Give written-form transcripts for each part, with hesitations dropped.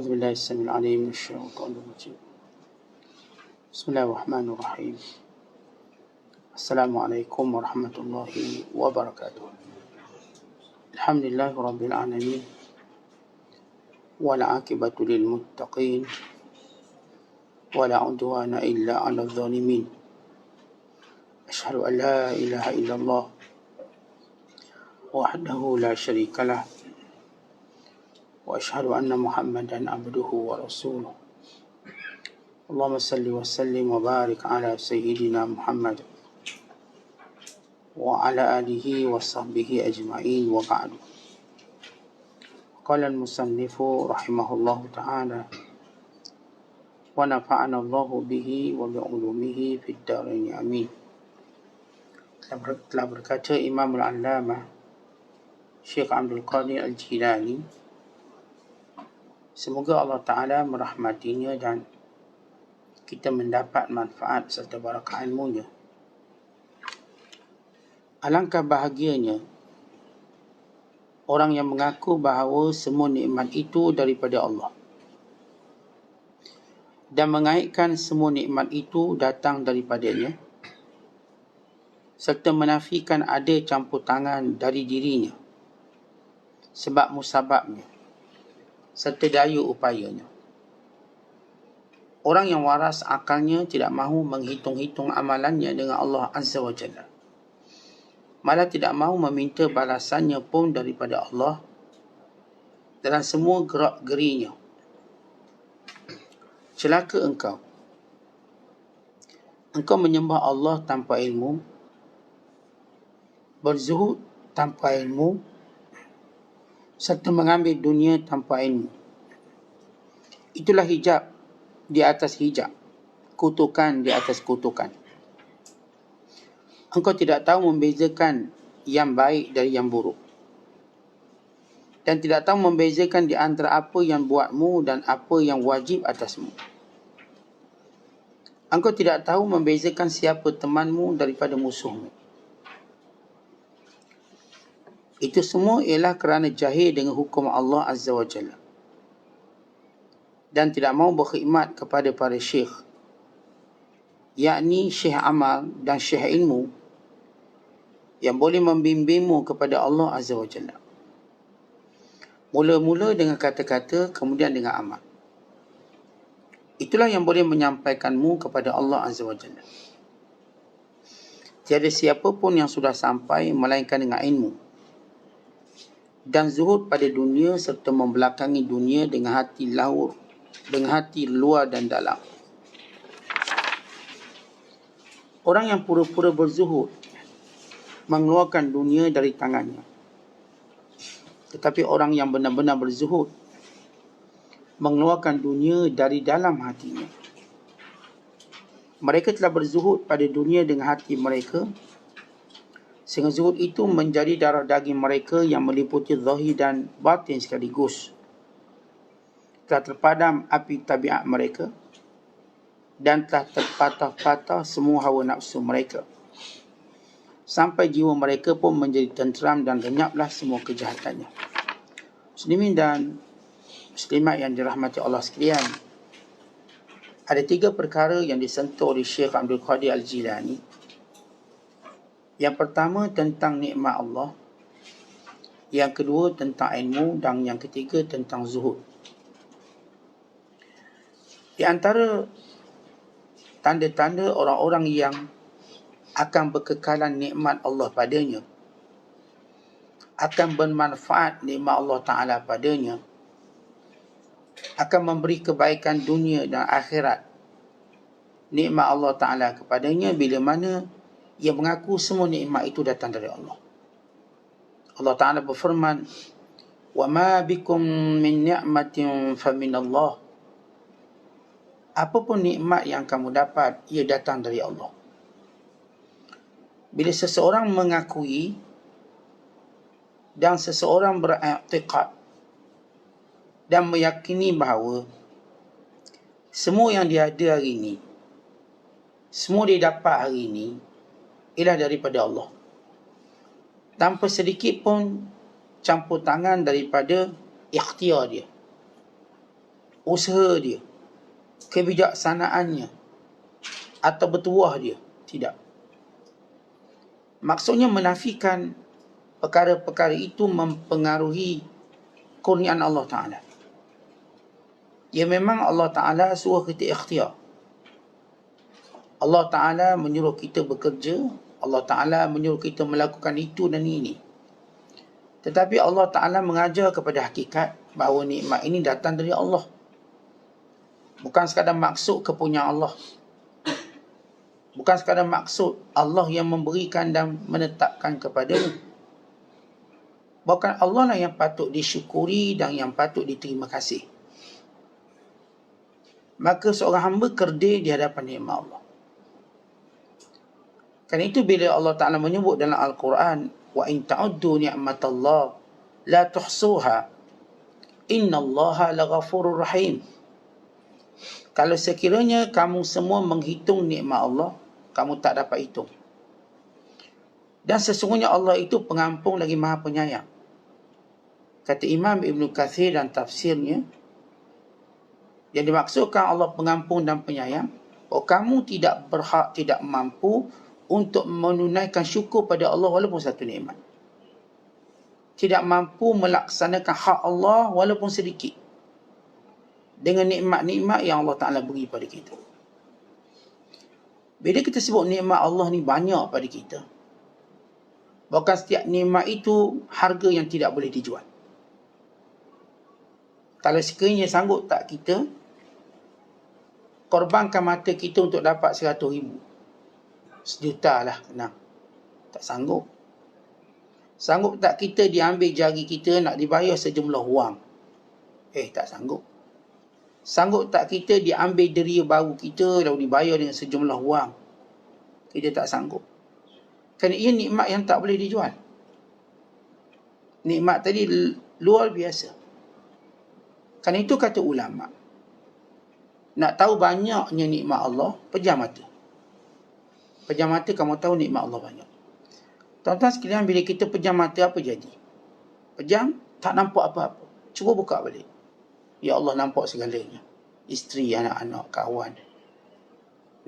أعوذ بالله السميع العليم من الشيطان الرجيم. بسم الله الرحمن الرحيم. السلام عليكم ورحمة الله وبركاته. الحمد لله رب العالمين والعاقبة للمتقين ولا عدوان إلا على الظالمين. أشهد أن لا إله إلا الله وحده لا شريك له وأشهد أن محمدا عبده ورسوله. اللهم صل وسلم وبارك على سيدنا محمد وعلى آله وصحبه أجمعين وبعد. قال المصنف رحمه الله تعالى ونفعنا الله به وبعلومه في الدارين آمين. Telah berkata Imam Al-Allamah Syekh Abdul Qadir Al-Jilani, semoga Allah Ta'ala merahmatinya dan kita mendapat manfaat serta barakah ilmunya. Alangkah bahagianya orang yang mengaku bahawa semua nikmat itu daripada Allah dan mengaitkan semua nikmat itu datang daripadanya, serta menafikan ada campur tangan dari dirinya, sebab musababnya, serta daya upayanya. Orang yang waras akalnya tidak mahu menghitung-hitung amalannya dengan Allah Azza wa Jalla, malah tidak mahu meminta balasannya pun daripada Allah dalam semua gerak-gerinya. Celaka engkau menyembah Allah tanpa ilmu, berzuhud tanpa ilmu, serta mengambil dunia tanpa ilmu. Itulah hijab di atas hijab, kutukan di atas kutukan. Engkau tidak tahu membezakan yang baik dari yang buruk, dan tidak tahu membezakan di antara apa yang buatmu dan apa yang wajib atasmu. Engkau tidak tahu membezakan siapa temanmu daripada musuhmu. Itu semua ialah kerana jahil dengan hukum Allah Azza wa Jalla dan tidak mahu berkhidmat kepada para syekh, yakni syekh amal dan syekh ilmu yang boleh membimbingmu kepada Allah Azza wa Jalla. Mula-mula dengan kata-kata, kemudian dengan amal. Itulah yang boleh menyampaikanmu kepada Allah Azza wa Jalla. Tiada siapa pun yang sudah sampai melainkan dengan ilmu dan zuhud pada dunia serta membelakangi dunia dengan hati lahur, dengan hati luar dan dalam. Orang yang pura-pura berzuhud mengeluarkan dunia dari tangannya, tetapi orang yang benar-benar berzuhud mengeluarkan dunia dari dalam hatinya. Mereka telah berzuhud pada dunia dengan hati mereka, sehingga zuhud itu menjadi darah daging mereka yang meliputi zahir dan batin sekaligus. Telah terpadam api tabiat mereka dan telah terpatah-patah semua hawa nafsu mereka, sampai jiwa mereka pun menjadi tenteram dan lenyaplah semua kejahatannya. Muslimin dan muslimat yang dirahmati Allah sekalian, ada 3 perkara yang disentuh oleh Syekh Abdul Qadir Al-Jilani. Yang pertama tentang nikmat Allah, yang kedua tentang ilmu, dan yang ketiga tentang zuhud. Di antara tanda-tanda orang-orang yang akan berkekalan nikmat Allah padanya, akan bermanfaat nikmat Allah Ta'ala padanya, akan memberi kebaikan dunia dan akhirat nikmat Allah Ta'ala kepadanya bila mana ia mengaku semua nikmat itu datang dari Allah. Allah Ta'ala berfirman, وَمَا بِكُم مِّن نِعْمَةٍ فَمِنَ اللَّهِ. Apapun nikmat yang kamu dapat, ia datang dari Allah. Bila seseorang mengakui dan seseorang beriktikad dan meyakini bahawa semua yang dia ada hari ini, semua dia dapat hari ini ialah daripada Allah, tanpa sedikit pun campur tangan daripada ikhtiar dia, usaha dia, kebijaksanaannya, atau bertuah dia. Tidak. Maksudnya menafikan perkara-perkara itu mempengaruhi kurniaan Allah Ta'ala. Ya memang Allah Ta'ala suruh kita ikhtiar. Allah Ta'ala menyuruh kita bekerja. Allah Ta'ala menyuruh kita melakukan itu dan ini. Tetapi Allah Ta'ala mengajar kepada hakikat bahawa nikmat ini datang dari Allah. Bukan sekadar maksud kepunyaan Allah. Bukan sekadar maksud Allah yang memberikan dan menetapkan kepadamu. Bukan Allah lah yang patut disyukuri dan yang patut diterima kasih. Maka seorang hamba kerdil di hadapan nikmat Allah. Kerana itu bila Allah Ta'ala menyebut dalam Al-Quran, wa in ta'uddu ni'matallah la tuhsuha innallaha laghafurur rahim. Kalau sekiranya kamu semua menghitung nikmat Allah, kamu tak dapat hitung. Dan sesungguhnya Allah itu pengampun lagi maha penyayang. Kata Imam Ibn Kathir dan tafsirnya, yang dimaksudkan Allah pengampun dan penyayang, kamu tidak berhak, tidak mampu untuk menunaikan syukur pada Allah walaupun satu nikmat. Tidak mampu melaksanakan hak Allah walaupun sedikit. Dengan nikmat-nikmat yang Allah Ta'ala beri pada kita. Bila kita sebut nikmat Allah ni banyak pada kita, bahkan setiap nikmat itu harga yang tidak boleh dijual. Kalau sekiranya sanggup tak kita korbankan mata kita untuk dapat 100,000, 1 juta lah, senang. Tak sanggup. Sanggup tak kita diambil jari kita nak dibayar sejumlah wang? Tak sanggup. Sanggup tak kita diambil deria baru kita lalu dibayar dengan sejumlah wang? Kita tak sanggup. Kerana ia nikmat yang tak boleh dijual. Nikmat tadi luar biasa. Kerana itu kata ulama, nak tahu banyaknya nikmat Allah, pejam mata. Pejam mata kamu tahu nikmat Allah banyak. Tuan-tuan sekalian, bila kita pejam mata, apa jadi? Pejam, tak nampak apa-apa. Cuba buka balik. Ya Allah, nampak segalanya. Isteri, anak-anak, kawan.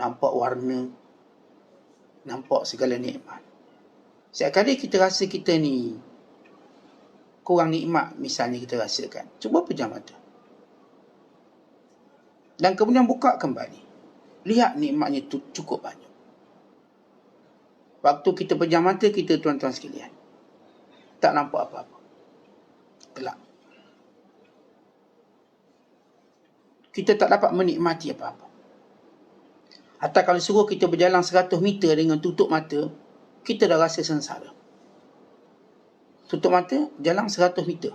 Nampak warna. Nampak segala nikmat. Setiap kali kita rasa kita ni kurang nikmat, misalnya kita rasakan, cuba pejam mata. Dan kemudian buka kembali. Lihat nikmatnya tu cukup banyak. Waktu kita pejam mata kita, tuan-tuan sekalian, tak nampak apa-apa. Gelap. Kita tak dapat menikmati apa-apa. Atau kalau suruh kita berjalan 100 meter dengan tutup mata, kita dah rasa sengsara. Tutup mata, jalan 100 meter.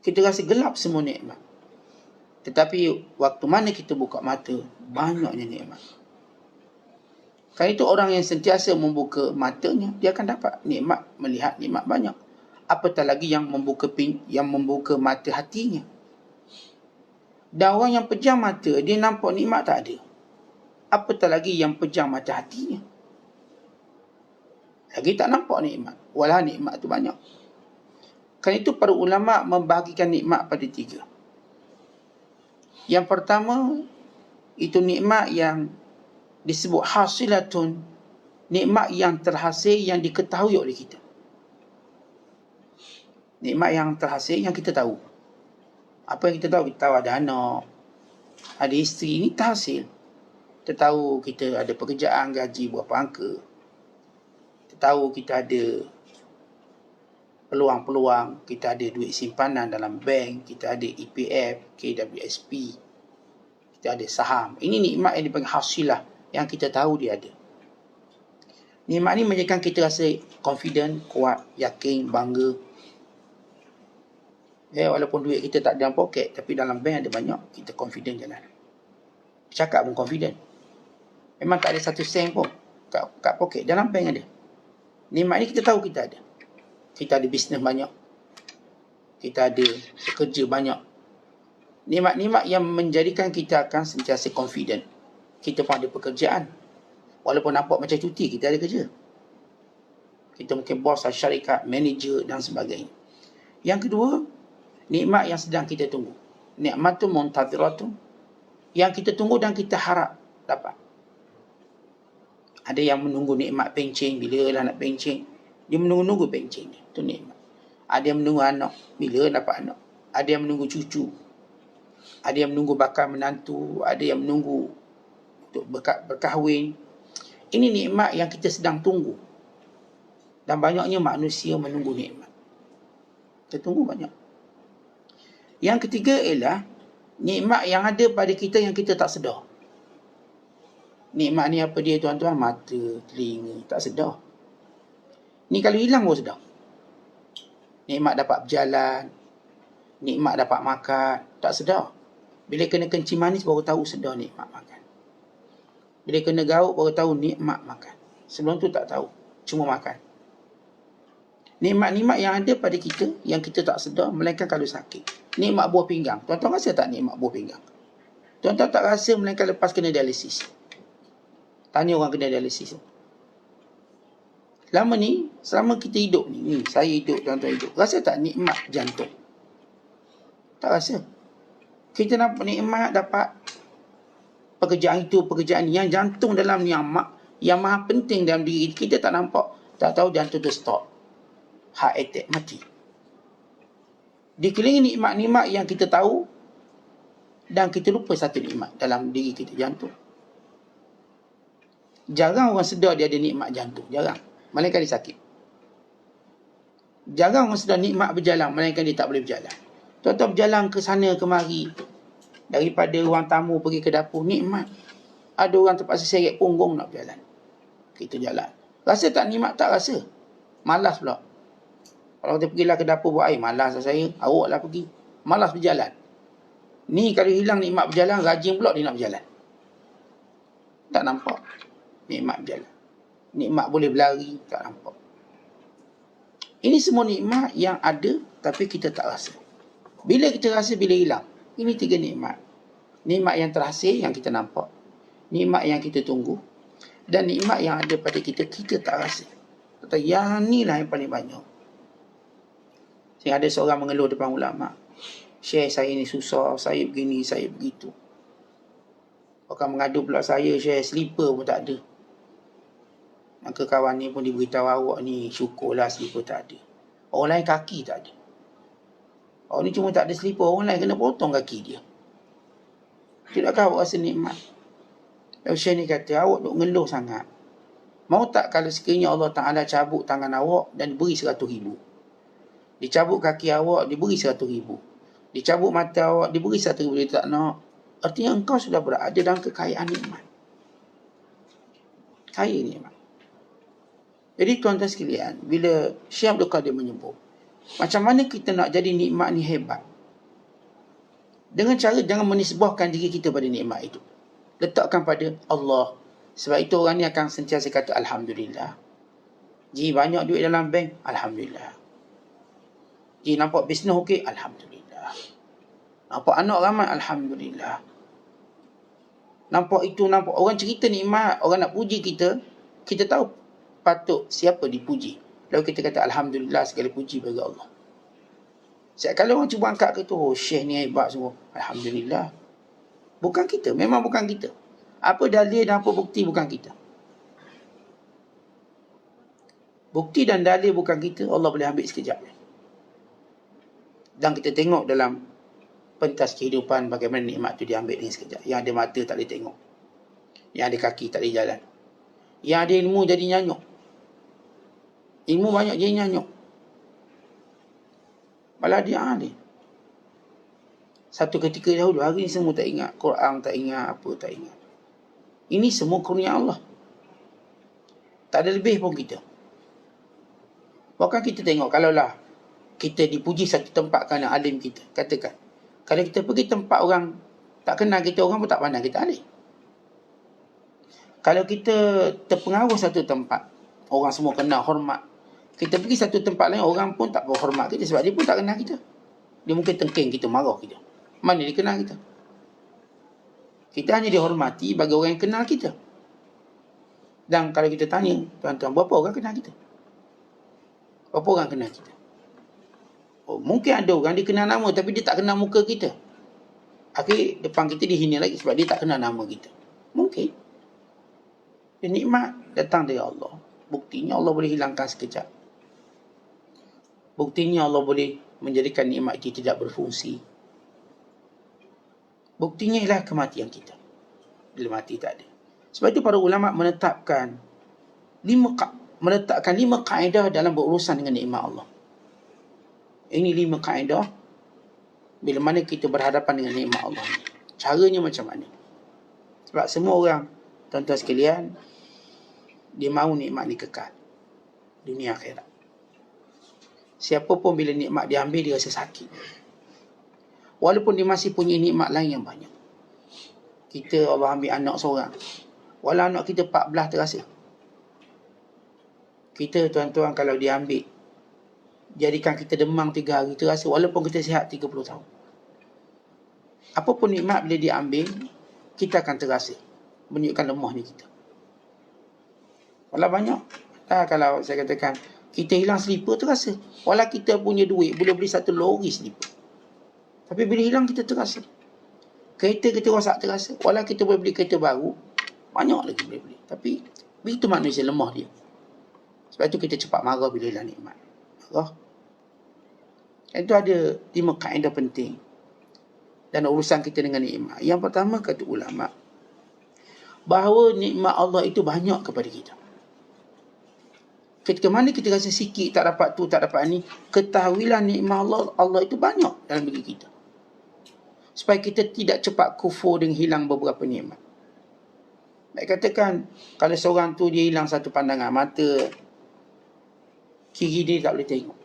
Kita rasa gelap semua nikmat. Tetapi waktu mana kita buka mata, banyaknya nikmat. Kerana itu orang yang sentiasa membuka matanya, dia akan dapat nikmat, melihat nikmat banyak. Apatah lagi yang membuka mata hatinya. Dan orang yang pejam mata, dia nampak nikmat tak ada. Apatah lagi yang pejam mata hatinya. Lagi tak nampak nikmat. Walau nikmat tu banyak. Kerana itu para ulama membahagikan nikmat pada 3. Yang pertama, itu nikmat yang disebut hasilatun. Nikmat yang terhasil, yang diketahui oleh kita. Nikmat yang terhasil, yang kita tahu. Apa yang kita tahu? Kita tahu ada anak, ada isteri, ini terhasil. Kita tahu kita ada pekerjaan, gaji berapa angka. Kita tahu kita ada peluang-peluang, kita ada duit simpanan dalam bank, kita ada EPF, KWSP, kita ada saham. Ini nikmat yang dipanggil hasilah, yang kita tahu dia ada. Nikmat ni menjadikan kita rasa confident, kuat, yakin, bangga. Walaupun duit kita tak dalam poket, tapi dalam bank ada banyak, kita confident jalan. Cakap pun confident. Memang tak ada 1 sen pun kat poket, dalam bank ada. Nikmat ni kita tahu kita ada. Kita ada bisnes banyak. Kita ada pekerja banyak. Nikmat-nikmat yang menjadikan kita akan sentiasa confident. Kita pun ada pekerjaan. Walaupun nampak macam cuti, kita ada kerja. Kita mungkin bos syarikat, manager dan sebagainya. Yang kedua, nikmat yang sedang kita tunggu. Nikmatun muntadhiratun, yang kita tunggu dan kita harap dapat. Ada yang menunggu nikmat pencen, bila lah nak pencen. Dia menunggu-nunggu pencen dia. Itu nikmat. Ada yang menunggu anak, bila dapat anak. Ada yang menunggu cucu. Ada yang menunggu bakal menantu. Ada yang menunggu untuk berkahwin. Ini nikmat yang kita sedang tunggu. Dan banyaknya manusia menunggu nikmat. Kita tunggu banyak. Yang ketiga ialah nikmat yang ada pada kita yang kita tak sedar. Nikmat ni apa dia tuan-tuan? Mata, telinga, tak sedar. Ni kalau hilang baru sedar. Nikmat dapat berjalan, nikmat dapat makan, tak sedar. Bila kena kencing manis baru tahu sedar nikmat makan. Bila kena gauk baru tahu nikmat makan. Sebelum tu tak tahu, cuma makan. Nikmat-nikmat yang ada pada kita yang kita tak sedar, melainkan kalau sakit. Nikmat buah pinggang. Tuan-tuan rasa tak nikmat buah pinggang? Tuan-tuan tak rasa melainkan lepas kena dialisis. Tanya orang kena dialisis. Lama ni, selama kita hidup ni, saya hidup, tuan-tuan hidup, rasa tak nikmat jantung? Tak rasa. Kita nampak nikmat dapat pekerjaan itu, pekerjaan ni. Yang jantung dalam ni yang maha penting dalam diri kita tak nampak. Tak tahu jantung tu stop. Heart attack, mati. Dikelilingi nikmat-nikmat yang kita tahu dan kita lupa satu nikmat dalam diri kita, jantung. Jarang orang sedar dia ada nikmat jantung. Jarang. Melainkan dia sakit. Jarang orang sedar nikmat berjalan. Melainkan dia tak boleh berjalan. Tuan-tuan berjalan ke sana kemari. Daripada ruang tamu pergi ke dapur. Nikmat. Ada orang terpaksa seret punggung nak berjalan. Kita jalan. Rasa tak nikmat? Tak rasa. Malas pula. Kalau kita pergilah ke dapur buat air. Malas lah saya. Awak lah pergi. Malas berjalan. Ni kalau hilang nikmat berjalan. Rajin pula dia nak berjalan. Tak nampak nikmat berjalan. Nikmat boleh berlari, tak nampak. Ini semua nikmat yang ada tapi kita tak rasa. Bila kita rasa, bila hilang. Ini 3 nikmat. Nikmat yang terhasil yang kita nampak. Nikmat yang kita tunggu. Dan nikmat yang ada pada kita, kita tak rasa. Tetapi yang ni lah yang paling banyak. Sehingga ada seorang mengeluh depan ulama. Syekh, saya ni susah, saya begini, saya begitu. Orang mengadu pula saya, Syekh, slipper pun tak ada. Maka kawan ni pun diberitahu, awak ni syukurlah slipper tak ada. Orang lain kaki tak ada. Orang ni cuma tak ada slipper, orang lain kena potong kaki dia. Tidakkah awak rasa nikmat? Lalu Syekh ni kata, awak duk ngeluh sangat. Mau tak kalau sekiranya Allah Ta'ala cabut tangan awak dan beri 100,000? Dicabut kaki awak, diberi 100,000. Dicabut mata awak, diberi 100,000. Dia tak nak. Artinya engkau sudah berada dalam kekayaan nikmat. Kaya nikmat. Jadi tuan-tuan sekalian, bila Syekh Abdul Qadir menyebut, macam mana kita nak jadi nikmat ni hebat? Dengan cara jangan menisbahkan diri kita pada nikmat itu. Letakkan pada Allah. Sebab itu orang ni akan sentiasa kata Alhamdulillah. Ji banyak duit dalam bank, Alhamdulillah. Ji nampak bisnes okey, Alhamdulillah. Nampak anak ramai, Alhamdulillah. Nampak itu, nampak orang cerita nikmat, orang nak puji kita, kita tahu patut siapa dipuji. Lalu kita kata Alhamdulillah, segala puji bagi Allah. Kalau orang cuba angkat ke tu, oh Syekh ni hebat semua, Alhamdulillah. Bukan kita, memang bukan kita. Apa dalil dan apa bukti bukan kita. Bukti dan dalil bukan kita, Allah boleh ambil sekejap. Dan kita tengok dalam pentas kehidupan bagaimana nikmat tu diambil dengan sekejap. Yang ada mata tak boleh tengok. Yang ada kaki tak boleh jalan. Yang ada ilmu jadi nyanyuk. Ilmu banyak jadi nyanyuk. Malah dia alim. Satu ketika dahulu, hari ni semua tak ingat. Quran tak ingat, apa tak ingat. Ini semua kurnia Allah. Tak ada lebih pun kita. Bahkan kita tengok, kalaulah kita dipuji satu tempat kerana alim kita. Katakan, kalau kita pergi tempat orang tak kenal kita, orang pun tak pandang kita alim. Kalau kita terpengaruh satu tempat, orang semua kenal, hormat. Kita pergi satu tempat lain, orang pun tak berhormat kita sebab dia pun tak kenal kita. Dia mungkin tengking kita, marah kita. Mana dia kenal kita? Kita hanya dihormati bagi orang yang kenal kita. Dan kalau kita tanya, tuan-tuan, berapa orang kenal kita? Berapa orang kenal kita? Oh, mungkin ada orang dia kenal nama tapi dia tak kenal muka kita. Akhir depan kita dihina lagi sebab dia tak kenal nama kita. Mungkin. Dan nikmat datang dari Allah. Buktinya Allah boleh hilangkan sekejap. Buktinya Allah boleh menjadikan nikmat itu tidak berfungsi. Buktinya ialah kematian kita. Bila mati tak ada. Sebab itu para ulama menetapkan lima kaedah dalam berurusan dengan nikmat Allah. Ini 5 kaedah bila mana kita berhadapan dengan nikmat Allah. Caranya macam mana? Sebab semua orang, tuan-tuan sekalian, dia mahu nikmat ni kekal. Dunia akhirat. Siapa pun bila nikmat diambil, dia rasa sakit. Walaupun dia masih punya nikmat lain yang banyak. Kita Allah ambil anak seorang. Walau anak kita 14 terasa. Kita tuan-tuan kalau diambil, jadikan kita demam 3 hari terasa. Walaupun kita sihat 30 tahun. Apapun nikmat bila diambil, kita akan terasa. Menunjukkan lemahnya kita. Walau banyak. Kalau saya katakan, kita hilang slipper terasa. Walau kita punya duit, boleh beli 1 lori slipper. Tapi bila hilang kita terasa. Kereta kita rosak terasa. Walau kita boleh beli kereta baru, banyak lagi boleh beli. Tapi begitu manusia lemah dia. Sebab itu kita cepat marah bila hilang nikmat. Marah. Itu ada 5 kaedah penting dan urusan kita dengan nikmat. Yang pertama kata ulama, bahawa nikmat Allah itu banyak kepada kita. Ketika mana kita rasa sikit, tak dapat tu, tak dapat ni, ketahuilah nikmat Allah itu banyak dalam diri kita. Supaya kita tidak cepat kufur dengan hilang beberapa nikmat. Baik katakan, kalau seorang tu dia hilang satu pandangan mata, kiri dia tak boleh tengok.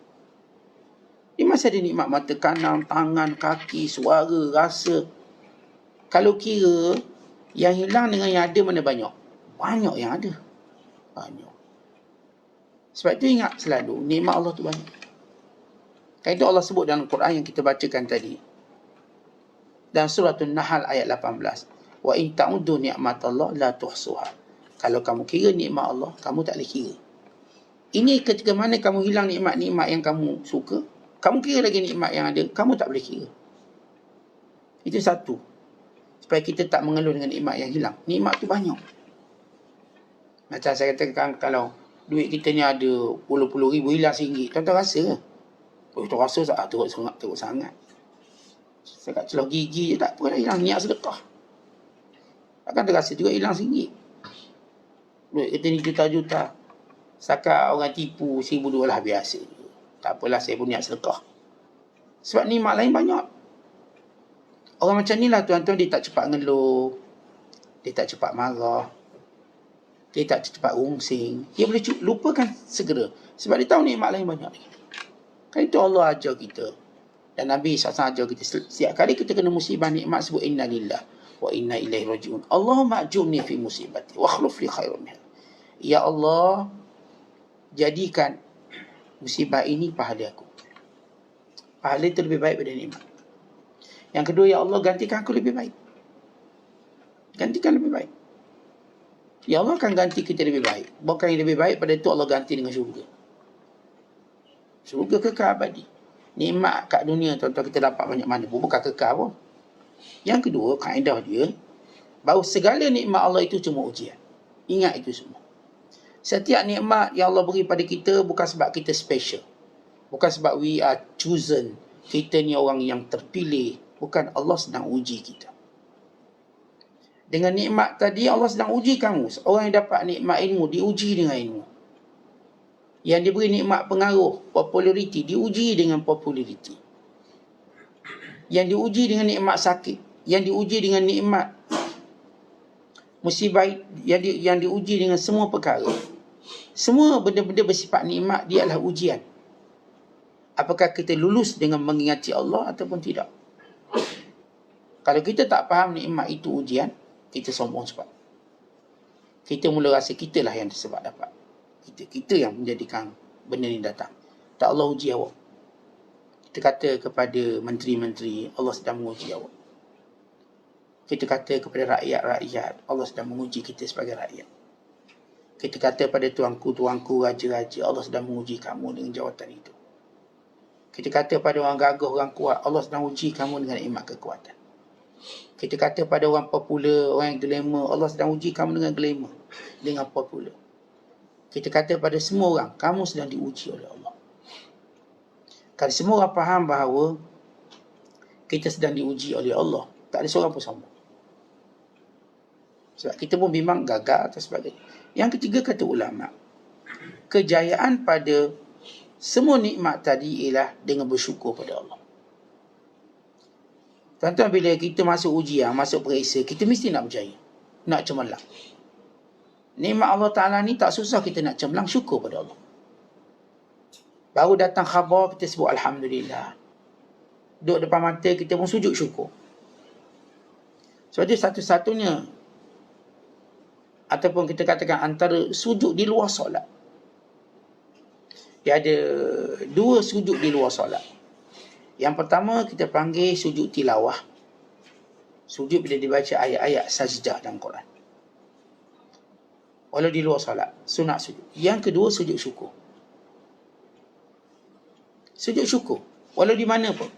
Dia masih ada nikmat mata kanan, tangan, kaki, suara, rasa. Kalau kira, yang hilang dengan yang ada mana banyak? Banyak yang ada. Banyak. Sebab itu ingat selalu, nikmat Allah tu banyak. Kan itu Allah sebut dalam Quran yang kita bacakan tadi. Dan surah An-Nahl ayat 18. Wa in ta'uddu ni'matallah la tuhsuha. Kalau kamu kira nikmat Allah, kamu tak boleh kira. Ini ketika mana kamu hilang nikmat-nikmat yang kamu suka, kamu kira lagi nikmat yang ada, kamu tak boleh kira. Itu satu. Supaya kita tak mengeluh dengan nikmat yang hilang. Nikmat tu banyak. Macam saya katakan, kalau duit kita ni ada puluh-puluh ribu, hilang RM1, tuan-tuan rasa ke? Tuan rasa teruk sangat. Sekat celah gigi je tak apa dah hilang. Niat sedekah. Takkan terasa juga hilang RM1. Duit kita ni juta-juta. Setakat orang tipu RM1,000 lah biasa. Tak apalah, saya pun niat sedekah. Sebab nikmat lain banyak. Orang macam ni lah tuan-tuan, dia tak cepat ngeluh. Dia tak cepat marah. Dia tak cepat rungsing. Dia boleh lupakan segera. Sebab dia tahu nikmat lain banyak lagi. Kan itu Allah ajar kita. Dan Nabi SAW ajar kita. Setiap kali kita kena musibah nikmat, sebut inna lillah wa inna ilaihi raji'un. Allahumma ajurni fi musibati wa akhluf li khairan minha. Ya Allah, jadikan musibah ini pahala aku. Pahala itu lebih baik daripada nikmat. Yang kedua, ya Allah, gantikan aku lebih baik. Gantikan lebih baik. Ya Allah akan ganti kita lebih baik. Bukan yang lebih baik pada itu Allah ganti dengan syurga. Syurga kekal abadi. Nikmat kat dunia tuan-tuan kita dapat banyak mana pun, bukan kekal pun. Yang kedua, kaedah dia, bahawa segala nikmat Allah itu cuma ujian. Ingat itu semua. Setiap nikmat yang Allah beri pada kita bukan sebab kita special. Bukan sebab we are chosen. Kita ni orang yang terpilih. Bukan, Allah sedang uji kita. Dengan nikmat tadi, Allah sedang uji kamu. Orang yang dapat nikmat ilmu, diuji dengan ilmu. Yang diberi nikmat pengaruh, populariti, diuji dengan populariti. Yang diuji dengan nikmat sakit. Yang diuji dengan nikmat musibah. Yang diuji dengan semua perkara. Semua benda-benda bersifat nikmat, dia adalah ujian. Apakah kita lulus dengan mengingati Allah ataupun tidak? Kalau kita tak faham nikmat itu ujian, kita sombong cepat. Kita mula rasa kita lah yang sebab dapat. Kita yang menjadikan benda ni datang. Tak, Allah uji awak. Kita kata kepada menteri-menteri, Allah sedang menguji awak. Kita kata kepada rakyat-rakyat, Allah sedang menguji kita sebagai rakyat. Kita kata pada tuanku-tuanku, raja-raja, Allah sedang menguji kamu dengan jawatan itu. Kita kata pada orang gagah, orang kuat, Allah sedang uji kamu dengan nikmat kekuatan. Kita kata pada orang popular, orang yang glamour, Allah sedang uji kamu dengan glamour, dengan popular. Kita kata pada semua orang, kamu sedang diuji oleh Allah. Kalau semua orang faham bahawa kita sedang diuji oleh Allah, tak ada seorang pun sombong. Sebab kita pun bimbang gagal atau sebagainya. Yang ketiga, kata ulama, kejayaan pada semua nikmat tadi ialah dengan bersyukur pada Allah. Tuan-tuan, bila kita masuk ujian, masuk periksa, kita mesti nak berjaya, nak cemerlang. Nikmat Allah Ta'ala ni tak susah kita nak cemerlang, syukur pada Allah. Baru datang khabar, kita sebut Alhamdulillah. Duduk depan mata, kita pun sujud syukur. Sebab itu satu-satunya, ataupun kita katakan antara sujud di luar solat. Dia ada dua sujud di luar solat. Yang pertama kita panggil sujud tilawah. Sujud bila dibaca ayat-ayat sajdah dalam Quran. Walau di luar solat, sunat sujud. Yang kedua sujud syukur. Sujud syukur, walau di mana pun.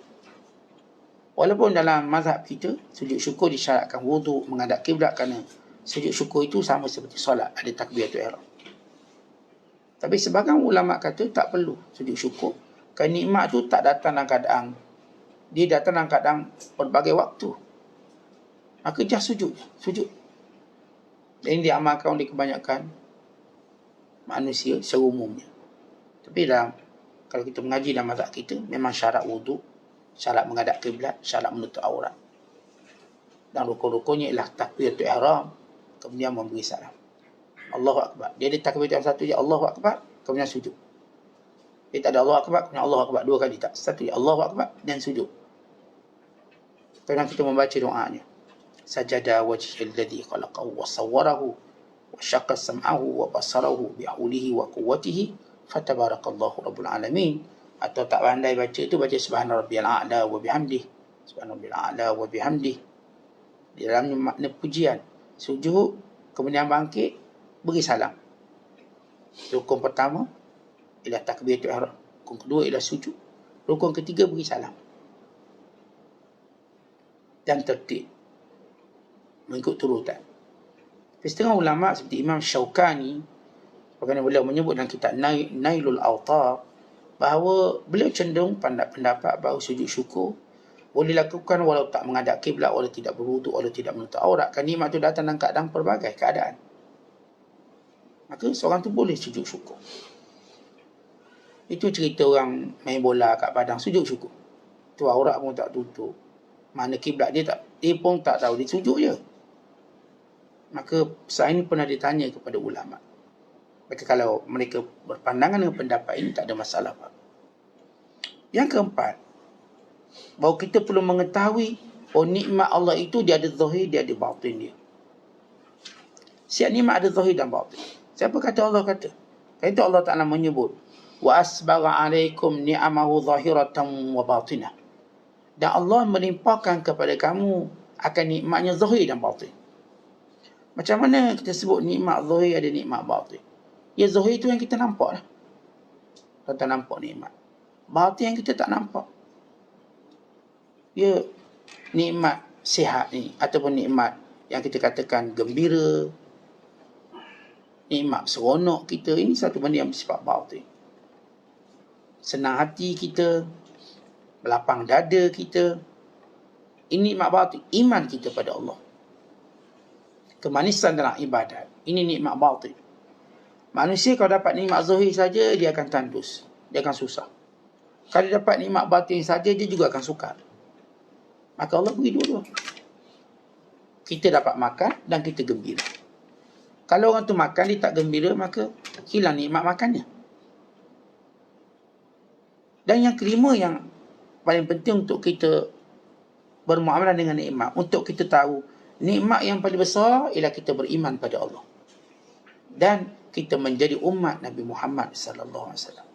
Walaupun dalam mazhab kita, sujud syukur disyaratkan wuduk, menghadap kiblat, kerana sujud syukur itu sama seperti solat, ada takbiratul ihram. Tapi sebahagian ulama kata tak perlu sujud syukur. Kerana nikmat tu tak datang dalam keadaan, dia datang dalam keadaan berbagai waktu. Maka just sujud. Dan ini diamalkan oleh kebanyakan manusia secara umumnya. Tapi kalau kita mengaji dalam mazhab kita, memang syarat wuduk, syarat menghadap kiblat, syarat menutup aurat. Dan rukun-rukunnya ialah takbiratul ihram, kemudian memberi salam. Allahu Akbar. Dia ada takbir yang satu je, Allahu Akbar, kemudian sujud. Dia tak ada Allahu Akbar, kemudian Allahu Akbar, dua kali tak. Satu je, Allahu Akbar, dan sujud. Kemudian kita membaca doanya. Sajada wajhil ladzi khalaqahu wa sawwarahu wa syaqqa sam'ahu wa basarahu bihaulihi wa quwwatihi fatabarakallahu rabbul alamin. Atau tak pandai baca tu, baca subhana rabbiyal a'la wa bihamdih. Subhana rabbiyal a'la wa bihamdih. Di dalamnya makna pujian. Sujud, kemudian bangkit, beri salam. Rukun pertama ialah takbiratul ihram. Rukun kedua ialah sujud. Rukun ketiga beri salam. Dan tertib, mengikut turutan. Tapi setengah ulama seperti Imam Syaukani, bagaimana beliau menyebut dalam kitab Nailul Awtar, bahawa beliau cenderung pendapat bahawa sujud syukur boleh lakukan walau tak menghadap kiblat, walau tidak berwuduk, walau tidak menutup aurat. Kerana nikmat itu datang dalam keadaan pelbagai keadaan. Maka seorang tu boleh sujud syukur. Itu cerita orang main bola kat padang, sujud syukur. Tu aurat pun tak tutup, mana kiblat dia pun tak tahu, dia sujud je. Maka saat ini pernah ditanya kepada ulama. Maka kalau mereka berpandangan dengan pendapat ini, tak ada masalah apa. Yang keempat, bahawa kita perlu mengetahui nikmat Allah itu dia ada zahir, dia ada batin dia. Setiap nikmat ada zahir dan batin. Siapa kata Allah kata? Kerana itu Allah Ta'ala menyebut, wa asbagha alaikum ni'amahu zahiratan wa batinah. Dan Allah melimpahkan kepada kamu akan nikmatnya zahir dan batin. Macam mana kita sebut nikmat zahir ada nikmat batin? Ya, zahir itu yang kita nampak lah. Kita nampak nikmat. Batin yang kita tak nampak. Ya, nikmat sihat ni, ataupun nikmat yang kita katakan gembira, nikmat seronok kita, ini satu benda yang bersifat batin. Senang hati kita, melapang dada kita, ini nikmat batin. Iman kita pada Allah, kemanisan dalam ibadat, ini nikmat batin. Manusia kalau dapat nikmat zahir saja, dia akan tandus, dia akan susah. Kalau dapat nikmat batin saja, dia juga akan sukar. Maka Allah beri dua-dua. Kita dapat makan dan kita gembira. Kalau orang tu makan, dia tak gembira, maka hilang nikmat makannya. Dan yang kelima, yang paling penting untuk kita bermuamalah dengan nikmat, untuk kita tahu nikmat yang paling besar ialah kita beriman pada Allah dan kita menjadi umat Nabi Muhammad sallallahu alaihi wasallam.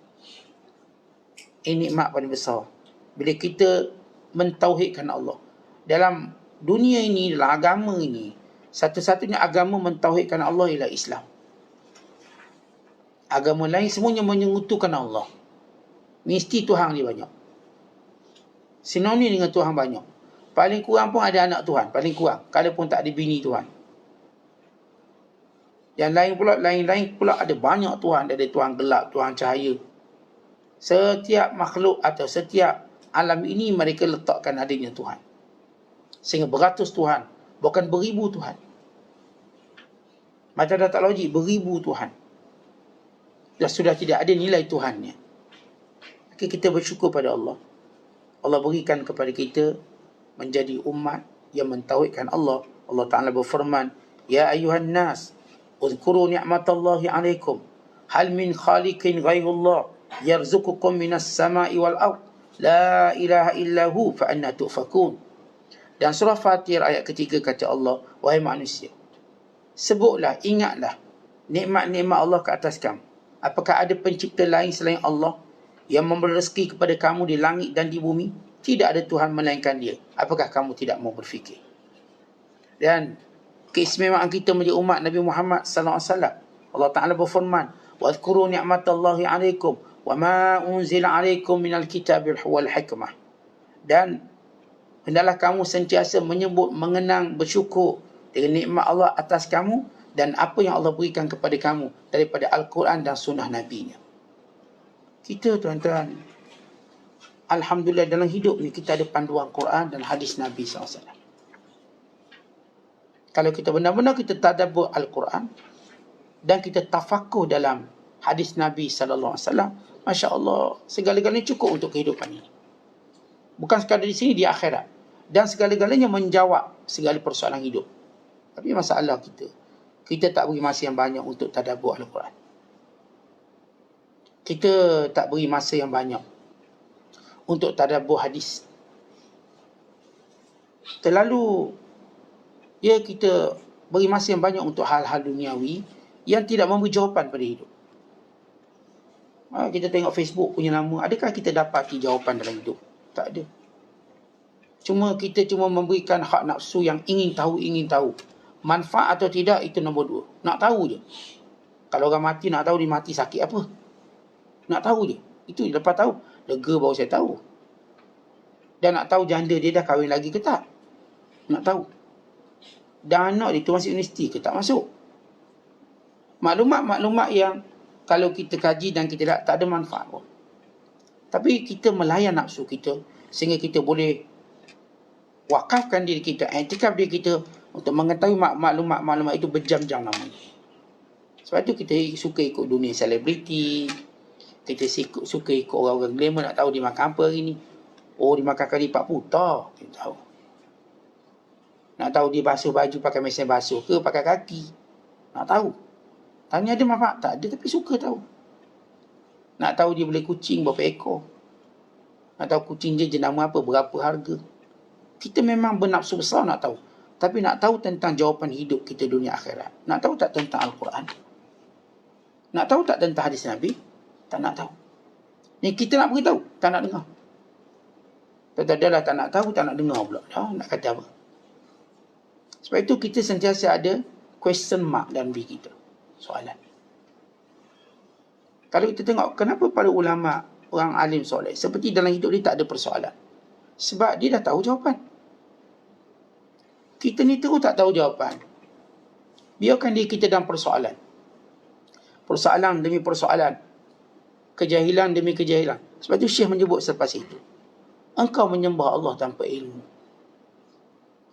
Ini nikmat paling besar bila kita mentauhidkan Allah. Dalam dunia ini, dalam agama ini, satu-satunya agama mentauhidkan Allah ialah Islam. Agama lain semuanya menyengutukan Allah. Mesti Tuhan dia banyak. Sinonim dengan Tuhan banyak. Paling kurang pun ada anak Tuhan. Paling kurang. Kalau pun tak ada bini Tuhan. Yang lain pula ada banyak Tuhan. Ada Tuhan gelap, Tuhan cahaya. Setiap makhluk atau setiap alam ini mereka letakkan adanya Tuhan. Sehingga beratus Tuhan. Bukan beribu Tuhan. Macam dah tak logik. Beribu Tuhan. Dah sudah tidak ada nilai Tuhannya. Maka kita bersyukur pada Allah. Allah berikan kepada kita menjadi umat yang mentauhidkan Allah. Allah Ta'ala berfirman, Ya ayuhan nas, uzkuru ni'matallahi alaikum. Hal min khaliqin ghairullah yarzukukum minas sama'i wal ard. La ilaha illahu fa anna tu'fakun. Dan surah Fatir ayat ketiga kata Allah, wahai manusia, sebutlah, ingatlah nikmat-nikmat Allah ke atas kamu. Apakah ada pencipta lain selain Allah yang memberi rezeki kepada kamu di langit dan di bumi? Tidak ada Tuhan melainkan Dia. Apakah kamu tidak mau berfikir? Dan keistimewaan kita menjadi umat Nabi Muhammad sallallahu alaihi wasallam. Allah Taala berfirman, "Wadhkuru ni'matallahi 'alaikum wa ma unzila 'alaikum minal kitabi wal hikmah." Dan hendaklah kamu sentiasa menyebut, mengenang, bersyukur dengan nikmat Allah atas kamu dan apa yang Allah berikan kepada kamu daripada Al-Quran dan sunnah Nabi-Nya. Kita tuan-tuan, alhamdulillah dalam hidup ni kita ada panduan Quran dan hadis Nabi SAW. Kalau kita benar-benar kita tadabbur Al-Quran dan kita tafakuh dalam hadis Nabi SAW, Masya Allah, segala-galanya cukup untuk kehidupan ini. Bukan sekadar di sini, di akhirat. Dan segala-galanya menjawab segala persoalan hidup. Tapi masalah kita tak beri masa yang banyak untuk tadabbur Al-Quran. Kita tak beri masa yang banyak untuk tadabbur hadis. Terlalu kita beri masa yang banyak untuk hal-hal duniawi yang tidak memberi jawapan pada hidup. Kita tengok Facebook punya nama, adakah kita dapati jawapan dalam hidup? Tak ada. Kita cuma memberikan hak nafsu yang ingin tahu. Manfaat atau tidak, itu nombor 2. Nak tahu je. Kalau orang mati, nak tahu dia mati sakit apa. Nak tahu je. Itu lepas tahu, lega baru saya tahu. Dan nak tahu janda dia dah kahwin lagi ke tak. Nak tahu. Dan anak dia tu masuk universiti ke tak masuk. Maklumat-maklumat yang kalau kita kaji dan kita tak ada manfaat pun. Tapi kita melayan nafsu kita sehingga kita boleh wakafkan diri kita, i'tikaf diri kita untuk mengetahui maklumat-maklumat itu berjam-jam lamanya. Sebab itu kita suka ikut dunia selebriti, kita suka ikut orang-orang glamour, nak tahu dia makan apa hari ni. Oh, dia makan kari 40, tak, kita tahu. Nak tahu dia basuh baju pakai mesin basuh ke pakai kaki, nak tahu. Tanya ada manfaat tak? Ada, tapi suka tahu. Nak tahu dia boleh kucing berapa ekor, nak tahu kucing dia jenama apa, berapa harga. Kita memang bernafsu besar nak tahu. Tapi nak tahu tentang jawapan hidup kita dunia akhirat. Nak tahu tak tentang Al-Quran? Nak tahu tak tentang hadis Nabi? Tak nak tahu. Yang kita nak beritahu, tak nak dengar. Dah tak nak tahu, tak nak dengar pula. Nak kata apa? Sebab itu kita sentiasa ada question mark dalam diri kita. Soalan. Kalau kita tengok, kenapa para ulama, orang alim soleh, seperti dalam hidup dia tak ada persoalan? Sebab dia dah tahu jawapan. Kita ni terus tak tahu jawapan. Biarkan diri kita dalam persoalan. Persoalan demi persoalan. Kejahilan demi kejahilan. Sebab itu Syekh menyebut selepas itu, engkau menyembah Allah tanpa ilmu.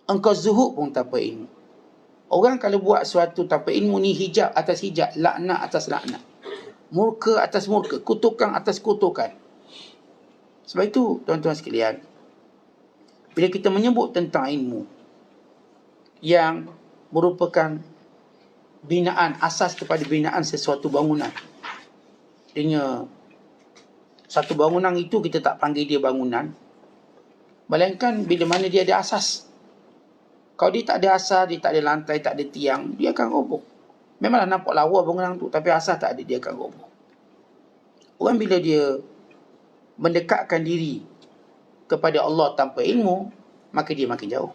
Engkau zuhud pun tanpa ilmu. Orang kalau buat sesuatu tanpa ilmu ni hijab atas hijab, laknat atas laknat, murka atas murka, kutukan atas kutukan. Sebab itu tuan-tuan sekalian, bila kita menyebut tentang ilmu yang merupakan binaan, asas kepada binaan sesuatu bangunan. Artinya, satu bangunan itu kita tak panggil dia bangunan, melainkan bila mana dia ada asas. Kalau dia tak ada asas, dia tak ada lantai, tak ada tiang, dia akan roboh. Memanglah nampak lawa bangunan tu, tapi asas tak ada, dia akan roboh. Orang bila dia mendekatkan diri kepada Allah tanpa ilmu, maka dia makin jauh.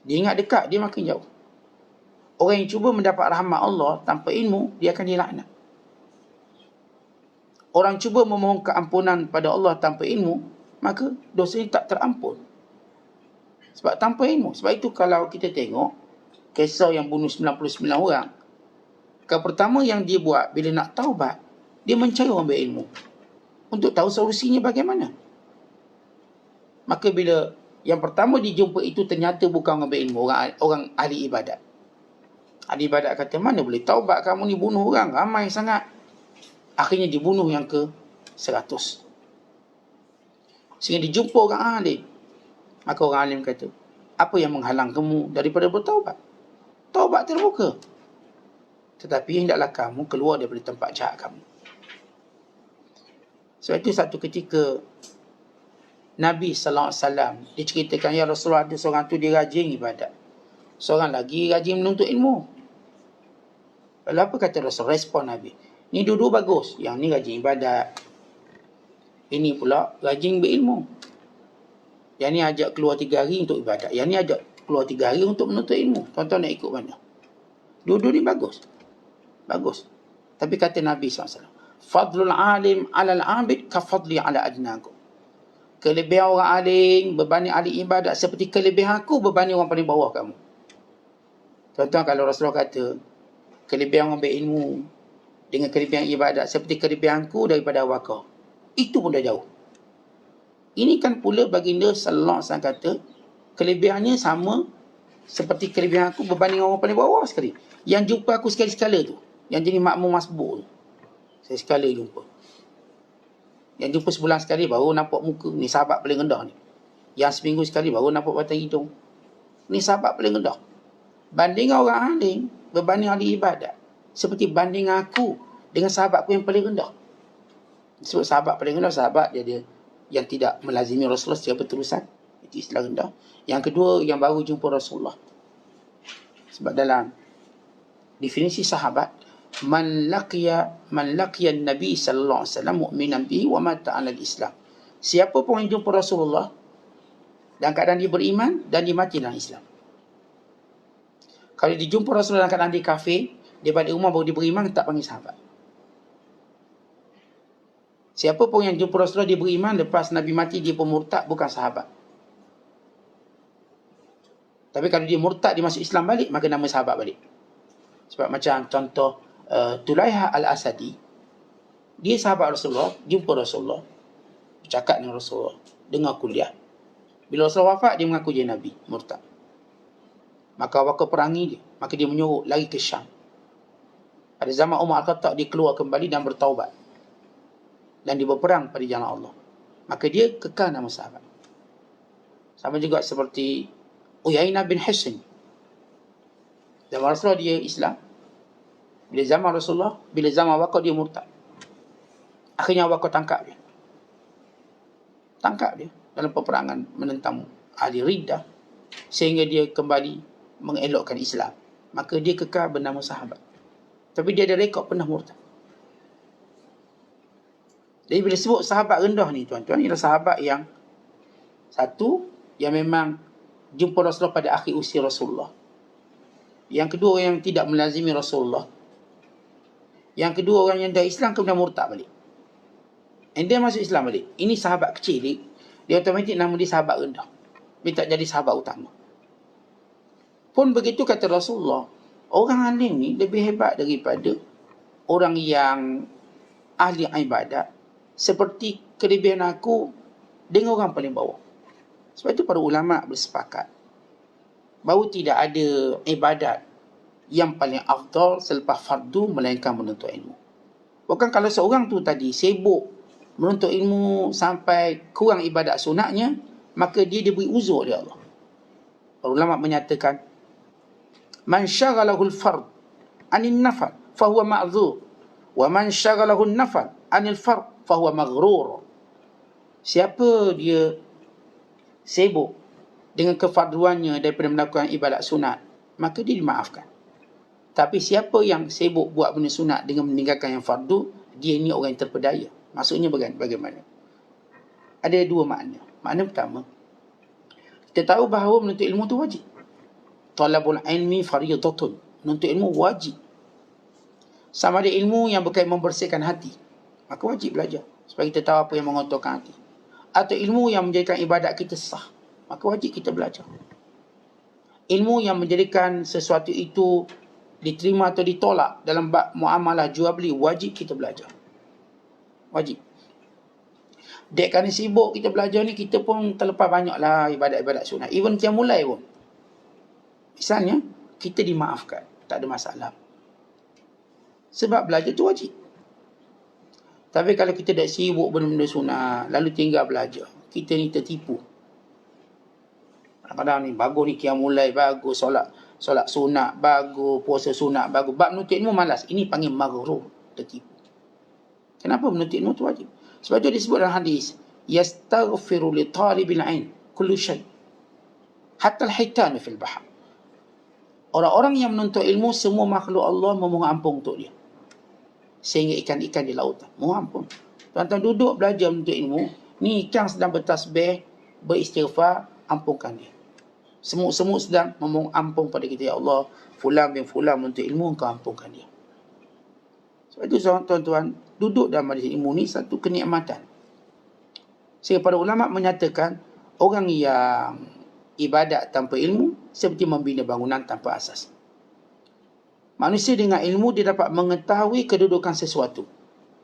Dia ingat dekat, dia makin jauh. Orang yang cuba mendapat rahmat Allah tanpa ilmu, dia akan dilaknat. Orang cuba memohon keampunan pada Allah tanpa ilmu, maka dosa ini tak terampun. Sebab tanpa ilmu. Sebab itu kalau kita tengok kisah yang bunuh 99 orang, pertama yang dia buat bila nak taubat, dia mencari orang berilmu untuk tahu solusinya bagaimana. Maka bila yang pertama dijumpa itu ternyata bukan orang berilmu, orang ahli ibadat. Ahli ibadat kata, mana boleh taubat kamu ni, bunuh orang ramai sangat. Akhirnya dibunuh yang ke 100. Sehingga dijumpa orang alim. Maka orang alim kata, apa yang menghalang kamu daripada bertaubat? Taubat terbuka. Tetapi hendaklah kamu keluar daripada tempat jahat kamu. Sebab itu satu ketika Nabi SAW diceritakan, ya Rasulullah, ada seorang tu dia rajin ibadat, seorang lagi rajin menuntut ilmu. Lalu apa kata Rasul? Respon Nabi, ni dua-dua bagus. Yang ni rajin ibadat, ini pula rajin berilmu. Yang ni ajak keluar 3 hari untuk ibadat, yang ni ajak keluar 3 hari untuk menuntut ilmu. Tuan-tuan nak ikut mana? Dua-dua ni bagus. Bagus. Tapi kata Nabi SAW, fadlul alim alal abid ka fadli ala adnakum. Kelebihan orang alim berbanding ahli ibadat seperti kelebihan aku berbanding orang paling bawah kamu. Tuan-tuan, kalau Rasulullah kata kelebihan orang berilmu dengan kelebihan ibadat seperti kelebihanku daripada awak kau, itu pun dah jauh. Ini kan pula baginda sallallahu alaihi wasallam kata kelebihannya sama seperti kelebihan aku berbanding orang paling bawah sekali. Yang jumpa aku sekali-sekala tu, yang jadi makmum masbuk tu, saya sekali jumpa. Yang jumpa sebulan sekali baru nampak muka, ni sahabat paling rendah ni. Yang seminggu sekali baru nampak batang hidung, ni sahabat paling rendah. Banding orang alim berbanding ahli ibadat seperti banding aku dengan sahabatku yang paling rendah. Sebab sahabat paling rendah, sahabat dia yang tidak melazimi Rasulullah secara berterusan, itu istilah rendah. Yang kedua, yang baru jumpa Rasulullah. Sebab dalam definisi sahabat, man laqiya Nabi sallallahu alaihi wasallam mu'minan bihi wa mata 'ala al-Islam. Siapa pun yang jumpa Rasulullah dalam keadaan dia beriman dan dia mati dalam Islam. Kalau dia jumpa Rasulullah dalam keadaan dia kafir, dia balik rumah baru dia beriman, tak panggil sahabat. Siapa pun yang jumpa Rasulullah dia beriman, lepas Nabi mati dia pun murtad, bukan sahabat. Tapi kalau dia murtad, dia masuk Islam balik, maka nama sahabat balik. Sebab macam contoh Tulaiha Al-Asadi, dia sahabat Rasulullah, jumpa Rasulullah, bercakap dengan Rasulullah, dengar kuliah. Bila Rasulullah wafat, dia mengaku dia Nabi, murtad. Maka waktu perangi dia, maka dia menyuruh lari ke Syam. Pada zaman Umar Al-Khattab, dia keluar kembali dan bertaubat, dan dia berperang pada jalan Allah. Maka dia kekal nama sahabat. Sama juga seperti Uyainah bin Hisn. Zaman Rasulullah dia Islam, bila zaman Rasulullah, bila zaman Abu Bakar dia murtad. Akhirnya Abu Bakar tangkap dia dalam peperangan menentang ahli riddah, sehingga dia kembali mengelokkan Islam. Maka dia kekal bernama sahabat. Tapi dia ada rekod pernah murtad. Jadi bila sebut sahabat rendah ni, tuan-tuan, ialah sahabat yang satu, yang memang jumpa Rasulullah pada akhir usia Rasulullah. Yang kedua, yang tidak melazimi Rasulullah. Yang kedua, orang yang dah Islam kemudian murtad balik, and dia masuk Islam balik. Ini sahabat kecil, dia otomatik nama dia sahabat rendah, dia tak jadi sahabat utama. Pun begitu kata Rasulullah, orang alim ni lebih hebat daripada orang yang ahli ibadat, seperti kelebihan aku dengan orang paling bawah. Sebab itu para ulama bersepakat bahawa tidak ada ibadat yang paling afdal selepas fardu melainkan menuntut ilmu. Bukan kalau seorang tu tadi sibuk menuntut ilmu sampai kurang ibadat sunatnya, maka dia diberi uzur oleh Allah. Para ulama menyatakan, man syaghalahu al-fard anil nafal fahuwa ma'dzur, wa man syaghalahu an-nafal anil fard fahuwa maghrur. Siapa dia sibuk dengan kefarduannya daripada melakukan ibadat sunat, maka dia dimaafkan. Tapi siapa yang sibuk buat benda sunat dengan meninggalkan yang fardu, dia ni orang yang terpedaya. Maksudnya bagaimana? Ada dua makna. Makna pertama, kita tahu bahawa menuntut ilmu tu wajib. Talabul ilmi fariidatun. Menuntut ilmu wajib. Sama ada ilmu yang berkaitan membersihkan hati, maka wajib belajar supaya kita tahu apa yang mengotorkan hati. atau ilmu yang menjadikan ibadat kita sah, maka wajib kita belajar. Ilmu yang menjadikan sesuatu itu diterima atau ditolak dalam bab muamalah jual beli, wajib kita belajar. Wajib. Dek kerana sibuk kita belajar ni, kita pun terlepas banyaklah ibadat-ibadat sunat. Even qiyamul lail pun. Misalnya, kita dimaafkan. Tak ada masalah. Sebab belajar tu wajib. Tapi kalau kita dah sibuk benda-benda sunat, lalu tinggal belajar, kita ni tertipu. Kadang-kadang ni bagus ni qiyamul lail, bagus solat sunat, bagus puasa sunat, bagus. Bab menuntut ilmu malas. Ini panggil maghrur, tertipu. Kenapa menuntut ilmu tu wajib? Sebab itu disebut dalam hadis, yastaghfiru li talibil ain kullu syai hatta al-hitan fil bahr. Orang-orang yang menuntut ilmu, semua makhluk Allah memohon ampun untuk dia. Sehingga ikan-ikan di lautan mohon ampun. Tuan-tuan duduk belajar menuntut ilmu, ni ikan sedang bertasbih, beristighfar, ampunkan dia. Semut-semut sedang memohon ampun pada kita, ya Allah, fulan bin fulan menuntut ilmu, engkau ampunkan dia. Sebab itu tuan-tuan, duduk dalam majlis ilmu ni satu kenikmatan. Sehingga para ulama menyatakan, orang yang ibadat tanpa ilmu seperti membina bangunan tanpa asas. Manusia dengan ilmu, dia dapat mengetahui kedudukan sesuatu.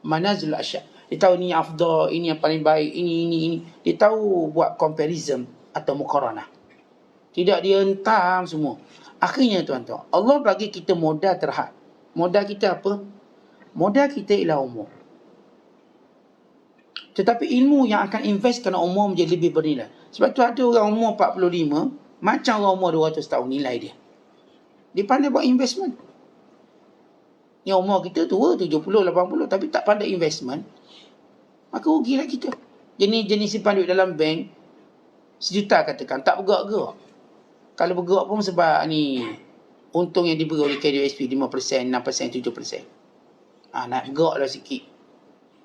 Manazil asya'. Dia tahu ini afdal, ini yang paling baik, ini. Dia tahu buat comparison atau muqaranah. Tidak dia hentam semua. Akhirnya tuan-tuan, Allah bagi kita modal terhad. Modal kita apa? Modal kita ialah umur. Tetapi ilmu yang akan investkan umur menjadi lebih bernilai. Sebab tu ada orang umur 45, macam orang umur 200 tahun nilai dia. Dia pandai buat investment. Yang umur kita tua, 70, 80, tapi tak pandai investment, maka rugilah kita. Jenis simpan duit dalam bank, 1 juta katakan, tak bergerak-gerak. Kalau bergerak pun sebab ni, untung yang diberi oleh KDSP 5%, 6%, 7%. Nak geraklah sikit.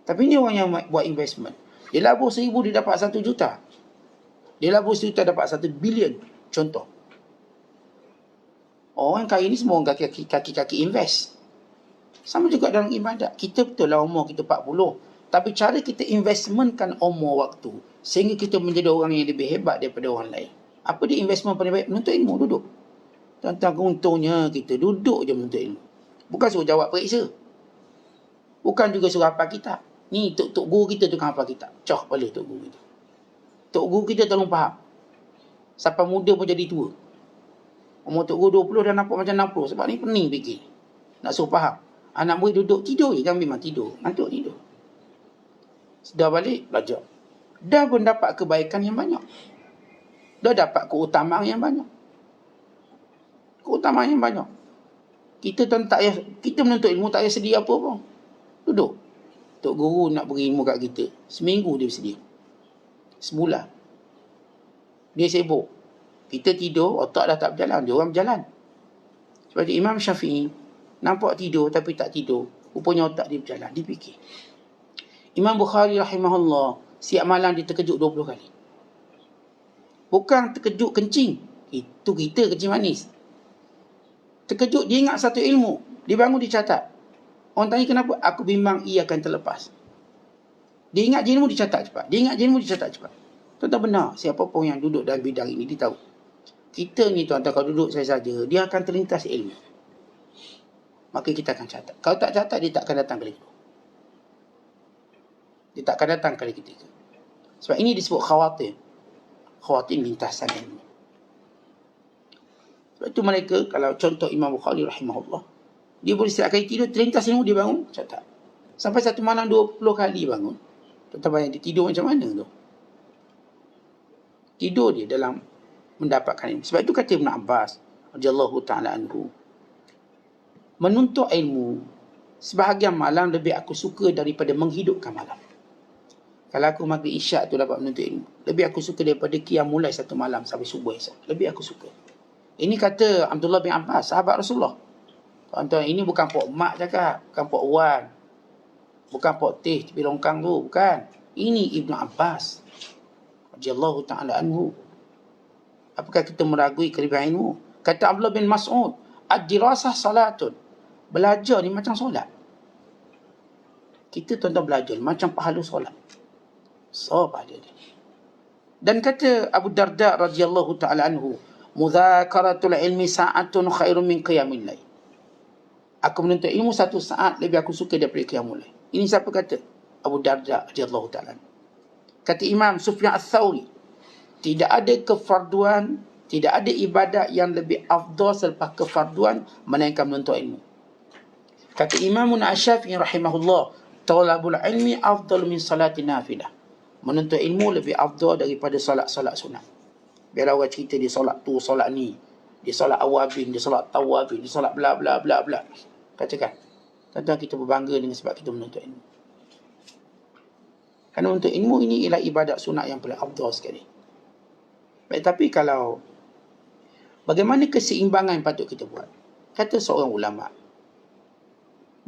Tapi ni orang yang buat investment. Dia labur 1,000, dia dapat 1 juta. Dia labur 1 juta, dapat 1 bilion. Contoh. Orang kaya ni semua orang kaki-kaki invest. Sama juga dalam ibadat. Kita betul lah umur kita 40. Tapi cara kita investmentkan umur waktu, sehingga kita menjadi orang yang lebih hebat daripada orang lain. Apa dia investment paling baik? Menuntut ilmu, duduk. Tentang untungnya kita duduk je menuntut ilmu. Bukan suruh jawab periksa. Bukan juga suruh hafal kitab. Ni tok guru kita tukang hafal kitab. Cah kepala tok guru kita. Tok guru kita tolong faham. Sampai muda pun jadi tua. Umur tok guru 20 dah nampak macam 60. Sebab ni pening fikir. Nak suruh faham. Anak murid duduk tidur je kan, memang tidur. Ngantuk tidur. Sudah balik, belajar. Dah pun dapat kebaikan yang banyak. Dah dapat keutamaan yang banyak. Keutamaan yang banyak. Kita menuntut ilmu tak payah sedia apa pun. Duduk. Tok guru nak beri ilmu kat kita. Seminggu dia bersedia. Sebulan. Dia sibuk. Kita tidur, otak dah tak berjalan. Dia orang berjalan. Sebab itu Imam Syafi'i nampak tidur tapi tak tidur. Rupanya otak dia berjalan. Dia fikir. Imam Bukhari rahimahullah, siap malam dia terkejut 20 kali. Bukan terkejut kencing. Itu kita kencing manis. Terkejut, dia ingat satu ilmu. Dia bangun, dia catat. Orang tanya kenapa? Aku bimbang ia akan terlepas. Dia ingat ilmu, dia catat cepat. Dia ingat ilmu, dia catat cepat. Tuan-tuan benar. Siapa pun yang duduk dalam bidang ini, dia tahu. Kita ni tuan-tuan, kalau duduk saya saja, dia akan terlintas ilmu. Maka kita akan catat. Kalau tak catat, dia tak akan datang kali kedua. Dia tak akan datang kali ketiga. Sebab ini disebut khawatir. Khawatir lintasan ilmu. Sebab itu mereka, kalau contoh Imam Bukhari rahimahullah, dia boleh setiap kali tidur, terlintas ilmu, dia bangun, catat. Sampai satu malam 20 kali bangun. Tuan-tuan bayang dia tidur macam mana tu? Tidur dia dalam mendapatkan ilmu. Sebab itu kata Ibn Abbas radhiyallahu ta'ala anhu, menuntut ilmu sebahagian malam lebih aku suka daripada menghidupkan malam. Kalau aku maghrib isyak tu dapat menuntut ilmu, lebih aku suka daripada qiyam mulai satu malam sampai subuh esok. Lebih aku suka. Ini kata Abdullah bin Abbas, sahabat Rasulullah. Tuan-tuan, ini bukan Pok Mak cakap, bukan Pok Wan, bukan Pok Teh tepi longkang tu, bukan. Ini Ibn Abbas radhiyallahu ta'ala anhu. Apakah kita meragui kelebihan ilmu? Kata Abdullah bin Mas'ud, ad-dirasah salatun. Belajar ni macam solat. Kita tuan-tuan belajar ni macam pahala solat. So pada dia. Dan kata Abu Darda radhiyallahu taala anhu, "Mudzakaratul ilmi sa'atun khairun min qiyamil lail." Aku menuntut ilmu 1 saat lebih aku suka daripada qiyamul lail. Ini siapa kata? Abu Darda radhiyallahu taala. Kata Imam Sufyan Ats-Tsauri, tidak ada kefarduan, tidak ada ibadat yang lebih afdal selepas kefarduan melainkan menuntut ilmu. Kata Imam Asy-Syafi'i rahimahullah, talabul ilmi afdal min salati nafilah. Menuntut ilmu lebih afdal daripada solat-solat sunat. Biarlah orang cerita dia solat tu, solat ni, dia solat awabin, dia solat tawabin, dia solat bla bla bla bla. Katakan, tuan-tuan kita berbangga dengan sebab kita menuntut ilmu. Kerana untuk ilmu ini ialah ibadat sunat yang paling afdal sekali. Baik, tapi kalau bagaimana keseimbangan yang patut kita buat? Kata seorang ulama,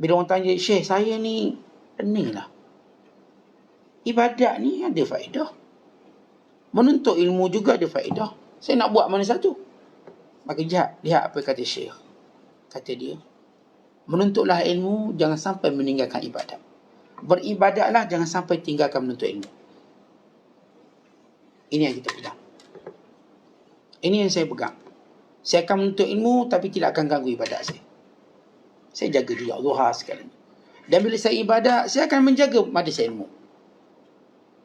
bila orang tanya, "Syekh, saya ni pening lah. Ibadat ni ada faedah. Menuntut ilmu juga ada faedah. Saya nak buat mana satu?" Maka lihat apa kata Syekh. Kata dia, menuntutlah ilmu, jangan sampai meninggalkan ibadat. Beribadatlah, jangan sampai tinggalkan menuntut ilmu. Ini yang kita pegang. Ini yang saya pegang. Saya akan menuntut ilmu tapi tidak akan ganggu ibadat saya. Saya jaga juga zuhur sekarang. Dan bila saya ibadat, saya akan menjaga majlis ilmu.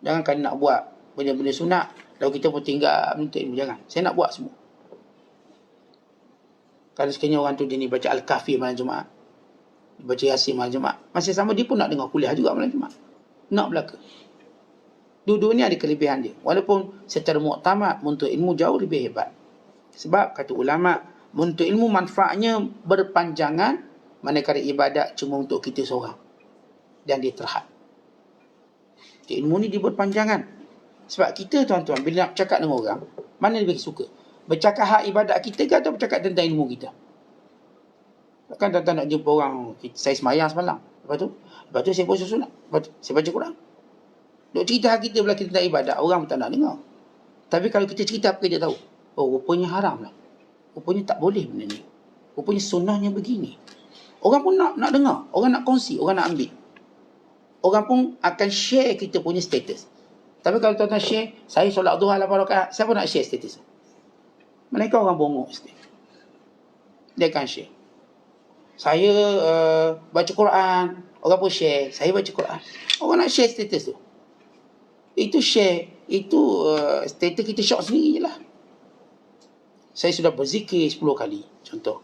Jangan kan nak buat benda-benda sunat, lalu kita pun tinggal menuntut ilmu. Jangan. Saya nak buat semua. Kalau sekiranya orang tu dia ni baca Al-Kahfi malam Jumaat, baca Yasin malam Jumaat, masih sama dia pun nak dengar kuliah juga malam Jumaat. Nak belaka. Dua-dua ni ada kelebihan dia. Walaupun secara muktamad menuntut ilmu jauh lebih hebat. Sebab kata ulama, menuntut ilmu manfaatnya berpanjangan, manakala ibadat cuma untuk kita seorang. Dan dia terhad. Ilmu ni dia berpanjangan. Sebab kita tuan-tuan, bila nak bercakap dengan orang, mana lebih suka? Bercakap hak ibadat kita ke atau bercakap tentang ilmu kita? Kan tuan-tuan nak jumpa orang, saya semayang semalam. Lepas tu saya puasa sunat. Lepas tu saya baca Quran. Duk cerita hak kita berlakon tentang ibadat, orang pun tak nak dengar. Tapi kalau kita cerita apa dia tahu? Oh, rupanya haram lah. Rupanya tak boleh benda ni. Rupanya sunnahnya begini. Orang pun nak dengar. Orang nak kongsi. Orang nak ambil. Orang pun akan share kita punya status. Tapi kalau tuan-tuan share, saya solat duha 8 rakaat, siapa nak share status? Mereka orang bongok sikit. Dia akan share. Saya baca Quran. Orang pun share. Saya baca Quran. Orang nak share status tu. Itu share. Itu status kita syok sendiri je lah. Saya sudah berzikir 10 kali. Contoh.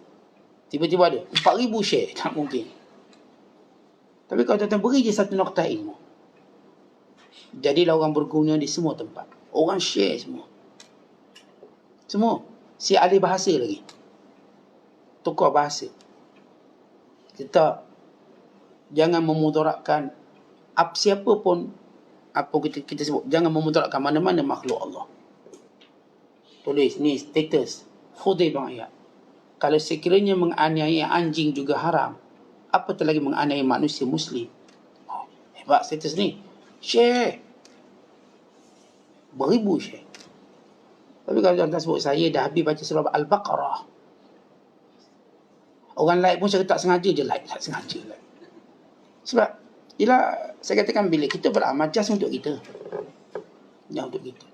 Tiba-tiba ada 4,000 share. Tak mungkin. Tapi kalau tuan-tuan beri je satu nokta ilmu. Jadilah orang berguna di semua tempat. Orang share semua. Semua. Si ahli bahasa lagi. Tukar bahasa. Kita jangan memudaratkan siapa pun, apa kita sebut, jangan memudaratkan mana-mana makhluk Allah. Tulis ni status Khudai bang ayat. Kalau sekiranya menganiaya anjing juga haram, apatah lagi menganiaya manusia muslim. Oh, hebat status ni. Share. Beribu share. Tapi kalau tuan-tuan sebut saya dah habis baca surah Al-Baqarah, orang like pun saya tak sengaja je like. Tak sengaja like. Sebab ialah saya katakan, bila kita beramal just untuk kita. Ya, untuk kita.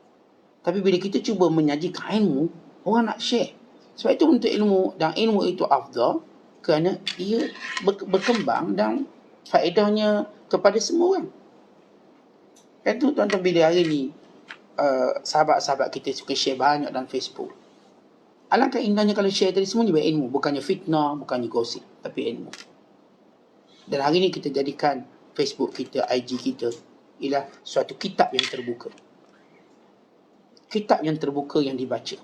Tapi bila kita cuba menyajikan ilmu, orang nak share. Sebab itu untuk ilmu, dan ilmu itu afdal kerana ia berkembang dan faedahnya kepada semua orang. Kan tu tuan-tuan, bila hari ni sahabat-sahabat kita suka share banyak dalam Facebook. Alangkah indahnya kalau share tadi semuanya berilmu. Bukannya fitnah, bukannya gosip, tapi ilmu. Dan hari ni kita jadikan Facebook kita, IG kita ialah suatu kitab yang terbuka. Kitab yang terbuka yang dibaca.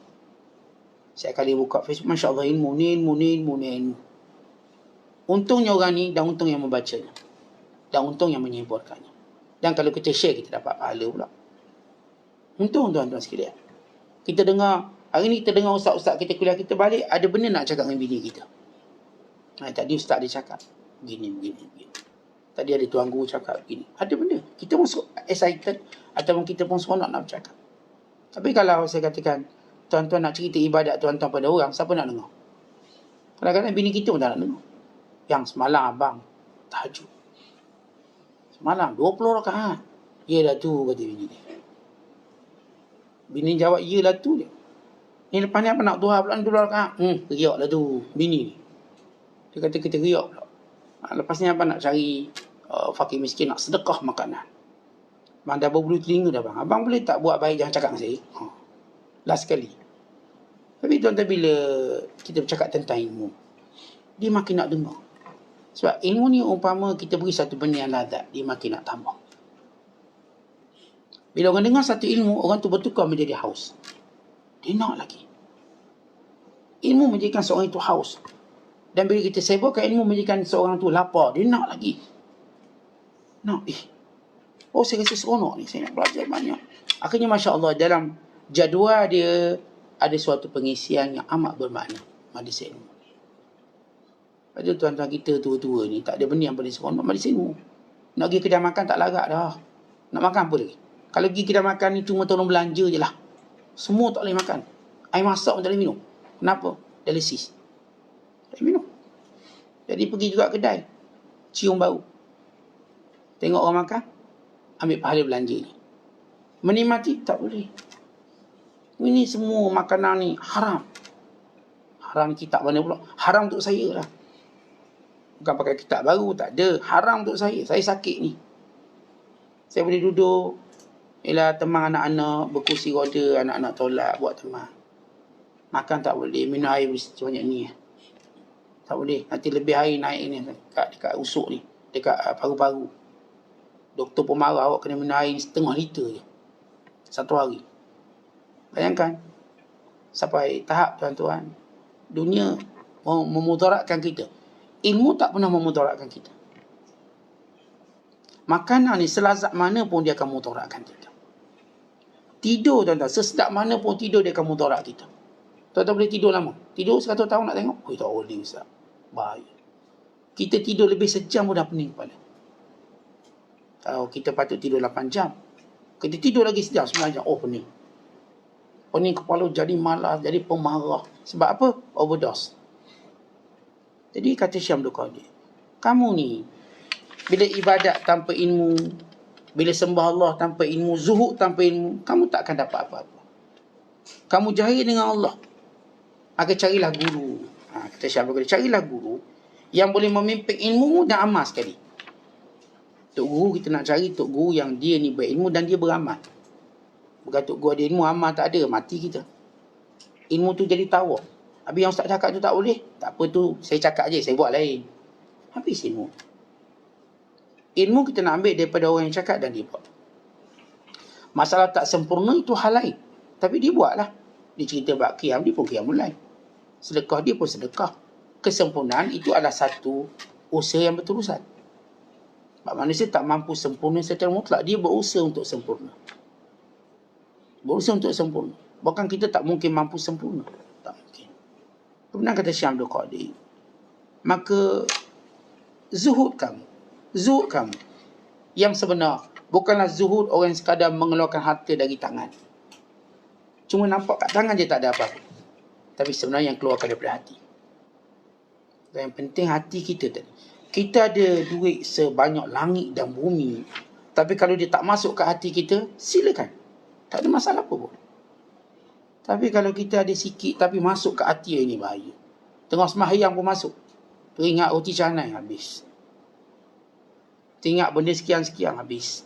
Saya kali buka Facebook, Masya Allah, ilmu. Untungnya orang ni, dan untung yang membacanya. Dan untung yang menyebarkannya. Dan kalau kita share, kita dapat pahala pula. Untung tuan-tuan sekalian. Kita dengar, hari ni kita dengar ustaz-ustaz kita kuliah, kita balik, ada benda nak cakap dengan bini kita. Tadi ustaz dia cakap, begini. Tadi ada tuan guru cakap begini. Ada benda. Kita pun excited, ataupun kita pun seronok nak bercakap. Tapi kalau saya katakan, tuan-tuan nak cerita ibadat tuan-tuan pada orang, siapa nak dengar? Kadang-kadang bini kita pun tak nak dengar. Yang semalam abang tahajud. Semalam 20 rakaat. Yelah tu, kata bini dia. Bini jawab, yelah tu je. Ni lepas ni apa nak tuha pula, tu rakaat. Riak lah tu, bini ni. Dia kata kita riak pula. Lepas ni apa nak cari fakir miskin, nak sedekah makanan. Bang dah berbulu telinga dah bang. Abang boleh tak buat baik, jangan cakap dengan saya. Last sekali. Tapi tuan-tuan, bila kita bercakap tentang ilmu, dia makin nak dengar. Sebab ilmu ni umpama kita beri satu benda yang lazat, dia makin nak tambah. Bila orang dengar satu ilmu, orang tu bertukar menjadi haus. Dia nak lagi. Ilmu menjadikan seorang itu haus. Dan bila kita sebarkan ilmu menjadikan seorang itu lapar, dia nak lagi. Nak. Saya rasa seronok ni, saya nak belajar banyak. Akhirnya Masya Allah, dalam jadual dia ada suatu pengisian yang amat bermakna. Majlis ilmu. Lepas tu tuan-tuan kita tua-tua ni, tak ada benda yang paling seronok majlis ilmu. Nak pergi kedai makan tak larat dah. Nak makan apa lagi? Kalau pergi kedai makan ni cuma tolong belanja je lah. Semua tak boleh makan. Air masak pun tak boleh minum. Kenapa? Dialisis. Tak boleh minum. Jadi pergi juga kedai, cium bau. Tengok orang makan, ambil pahala belanja ni. Menikmati, tak boleh. Ini semua makanan ni haram. Haram kitab mana pula? Haram untuk saya lah. Bukan pakai kitab baru, tak ada. Haram untuk saya. Saya sakit ni. Saya boleh duduk, ialah teman anak-anak, berkursi roda, anak-anak tolak, buat teman. Makan tak boleh, minum air sebanyak ni. Tak boleh, nanti lebih air naik ni dekat usuk ni, dekat paru-paru. Doktor pun marah, awak kena minum air ni setengah liter je satu hari. Bayangkan sampai tahap tuan-tuan, dunia memudaratkan kita. Ilmu tak pernah memudaratkan kita. Makanan ni selazat mana pun dia akan mudaratkan kita. Tidur tuan-tuan, sesedap mana pun tidur dia akan mudarat kita. Tuan-tuan boleh tidur lama? Tidur 100 tahun nak tengok? Tak boleh Ustaz. Bahaya. Kita tidur lebih sejam pun dah pening kepala. Kalau kita patut tidur 8 jam, kita tidur lagi sejam, 9 jam, pening. Pening kepala, jadi malas, jadi pemarah. Sebab apa? Overdose. Jadi kata Syekh Abdul Qadir, kamu ni, bila ibadat tanpa ilmu, bila sembah Allah tanpa ilmu, zuhud tanpa ilmu, kamu tak akan dapat apa-apa. Kamu jahil dengan Allah. Maka carilah guru. Kata Syekh Abdul Qadir, carilah guru yang boleh memimpin ilmu dan amal sekali. Tok guru kita nak cari tok guru yang dia ni berilmu dan dia beramal. Bukan tok guru ada ilmu, amal tak ada, mati kita. Ilmu tu jadi tawar. Habis yang ustaz cakap tu tak boleh, tak apa tu, saya cakap je, saya buat lain. Habis ilmu. Ilmu kita nak ambil daripada orang yang cakap dan dia buat. Masalah tak sempurna itu hal lain. Tapi dia buatlah. Dia cerita bab qiyam, dia pun qiyam mulai. Sedekah, dia pun sedekah. Kesempurnaan itu adalah satu usaha yang berterusan. Sebab manusia tak mampu sempurna secara mutlak. Dia berusaha untuk sempurna. Berusaha untuk sempurna. Bahkan kita tak mungkin mampu sempurna. Tak mungkin. Kemudian kata Syekh Abdul Qadir, maka zuhud kamu. Zuhud kamu yang sebenar bukanlah zuhud orang yang sekadar mengeluarkan harta dari tangan. Cuma nampak kat tangan dia tak ada apa-apa. Tapi sebenarnya yang keluarkan daripada hati. Dan yang penting hati kita tadi. Kita ada duit sebanyak langit dan bumi, tapi kalau dia tak masuk ke hati kita, silakan. Tak ada masalah apa pun. Tapi kalau kita ada sikit tapi masuk ke hati, ini bahaya. Tengah sembahyang pun masuk. Teringat roti canai, habis. Teringat benda sekian-sekian, habis.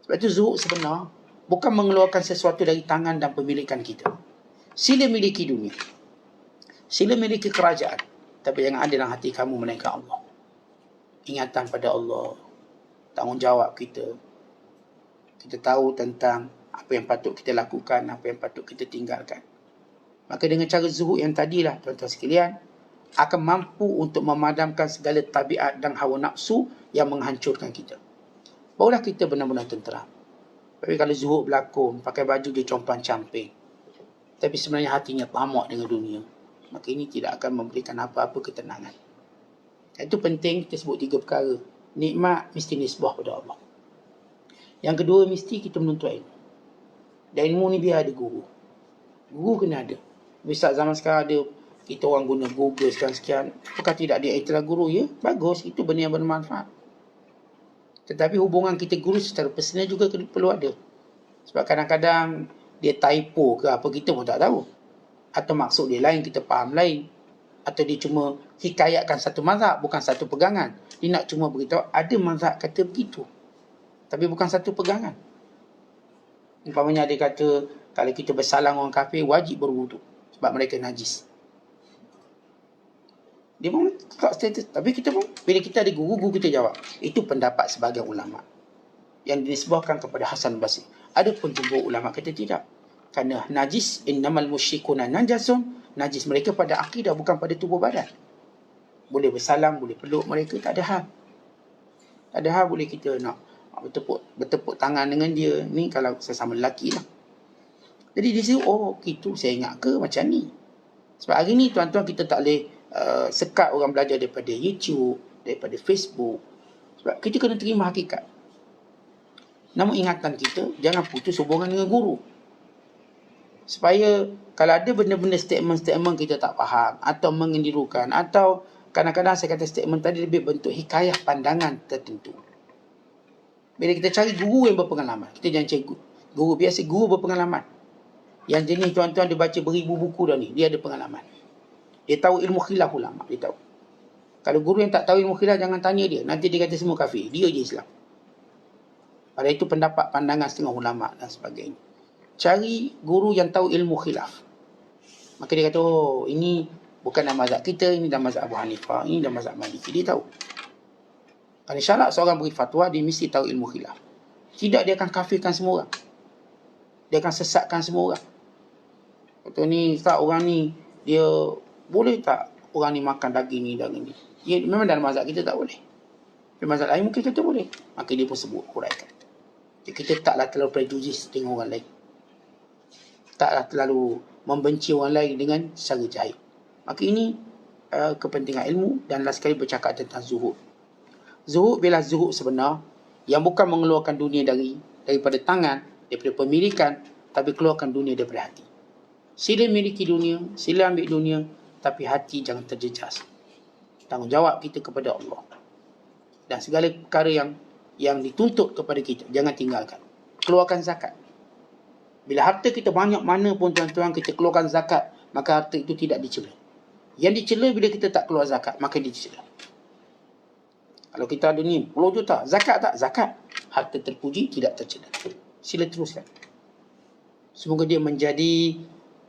Sebab itu zuhud sebenar bukan mengeluarkan sesuatu dari tangan dan pemilikan kita. Sila miliki dunia. Sila miliki kerajaan. Tapi jangan ada dalam hati kamu melainkan Allah. Ingatan pada Allah. Tanggungjawab kita. Kita tahu tentang apa yang patut kita lakukan, apa yang patut kita tinggalkan. Maka dengan cara zuhud yang tadilah, tuan-tuan sekalian, akan mampu untuk memadamkan segala tabiat dan hawa nafsu yang menghancurkan kita. Barulah kita benar-benar tenteram. Tapi kalau zuhud berlakon, pakai baju dia compang-camping, tapi sebenarnya hatinya tamak dengan dunia, maka ini tidak akan memberikan apa-apa ketenangan. Itu penting kita sebut 3 perkara. Nikmat mesti nisbah pada Allah. Yang kedua, mesti kita menuntut ilmu. Dan ilmu ni biar ada guru. Guru kena ada. Bisa zaman sekarang ada, kita orang guna Google sekian-sekian. Apakah tidak dia iktiraf guru? Ya, bagus. Itu benda yang bermanfaat. Tetapi hubungan kita guru secara personal juga perlu ada. Sebab kadang-kadang dia typo ke apa, kita pun tak tahu. Atau maksud dia lain, kita faham lain. Atau dia cuma hikayatkan satu mazhab, bukan satu pegangan. Dia nak cuma beritahu ada mazhab kata begitu, tapi bukan satu pegangan. Umpamanya dia kata kalau kita bersalam orang kafir wajib berwuduk sebab mereka najis. Dia pun tak status. Tapi kita pun, bila kita ada guru kita jawab. Itu pendapat sebagian ulama yang dinisbahkan kepada Hasan Basri. Ada pun jumhur ulama kata tidak. Kerana najis, innamal musyrikuna najasun. Najis mereka pada akidah, bukan pada tubuh badan. Boleh bersalam, boleh peluk mereka, tak ada hal. Tak ada hal boleh kita nak bertepuk tangan dengan dia. Ni kalau sesama lelaki lah. Jadi dia situ, oh gitu saya ingat ke macam ni. Sebab hari ni tuan-tuan kita tak boleh sekat orang belajar daripada YouTube, daripada Facebook. Sebab kita kena terima hakikat. Namun ingatan kita, jangan putus hubungan dengan guru. Supaya kalau ada benda-benda statement-statement kita tak faham, atau mengendirukan, atau kadang-kadang saya kata statement tadi lebih bentuk hikayah pandangan tertentu. Bila kita cari guru yang berpengalaman, kita jangan cari guru biasa, guru berpengalaman. Yang jenis tuan-tuan dia baca beribu buku dah ni, dia ada pengalaman. Dia tahu ilmu khilaf ulama, dia tahu. Kalau guru yang tak tahu ilmu khilaf, jangan tanya dia. Nanti dia kata semua kafir, dia je Islam. Pada itu pendapat pandangan setengah ulama dan sebagainya. Cari guru yang tahu ilmu khilaf. Maka dia kata, oh ini bukan dalam mazhab kita, ini dalam mazhab Abu Hanifah, ini dalam mazhab Maliki. Dia tahu. Kalau syarat seorang beri fatwa, dia mesti tahu ilmu khilaf. Tidak, dia akan kafirkan semua orang. Dia akan sesatkan semua orang. Kata ni, tak orang ni, dia boleh tak orang ni makan daging ni. Dia, memang dalam mazhab kita tak boleh. Dalam mazhab lain mungkin kita boleh. Maka dia pun sebut, huraikan. Jadi kita taklah terlalu prejudis dengan orang lain. Taklah terlalu membenci orang lain dengan secara jahil. Maka ini kepentingan ilmu. Dan last sekali bercakap tentang zuhud. Zuhud bila zuhud sebenar, yang bukan mengeluarkan dunia daripada tangan, daripada pemilikan, tapi keluarkan dunia daripada hati. Sila miliki dunia, sila ambil dunia, tapi hati jangan terjejas. Tanggungjawab kita kepada Allah. Dan segala perkara yang dituntut kepada kita, jangan tinggalkan. Keluarkan zakat. Bila harta kita banyak mana pun tuan-tuan, kita keluarkan zakat, maka harta itu tidak dicela. Yang dicela bila kita tak keluar zakat, maka dicela. Kalau kita ada ni 10 juta, zakat tak? Zakat. Harta terpuji, tidak tercela. Sila teruskan. Semoga dia menjadi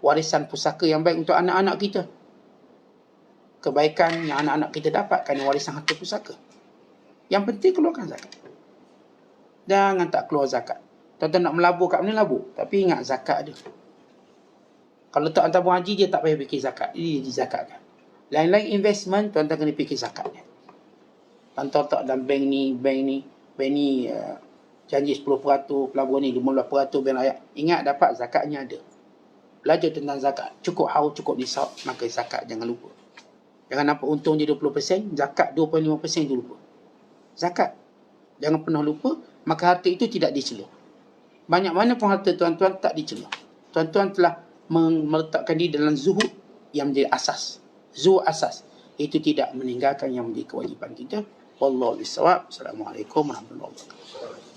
warisan pusaka yang baik untuk anak-anak kita. Kebaikan yang anak-anak kita dapat kerana warisan harta pusaka. Yang penting keluarkan zakat. Jangan tak keluar zakat. Tuan-tuan nak melabur kat mana, labur. Tapi ingat zakat dia. Kalau tak tabung haji, dia tak payah fikir zakat. Dia dizakatkan. Lain-lain investment, tuan-tuan kena fikir zakatnya. Tuan-tuan tak dalam bank ni janji 10%, pelaburan ni 15%, bank rakyat. Ingat dapat zakatnya ada. Belajar tentang zakat. Cukup haul, cukup nisab, maka zakat jangan lupa. Jangan nampak untung je 20%, zakat 2.5% tu lupa. Zakat. Jangan pernah lupa, maka harta itu tidak dicela. Banyak mana pun harta tuan-tuan tak dicela. Tuan-tuan telah meletakkan diri dalam zuhud yang menjadi asas. Zuhud asas. Itu tidak meninggalkan yang menjadi kewajipan kita. Wallahu a'lam bishawab. Assalamualaikum warahmatullahi wabarakatuh.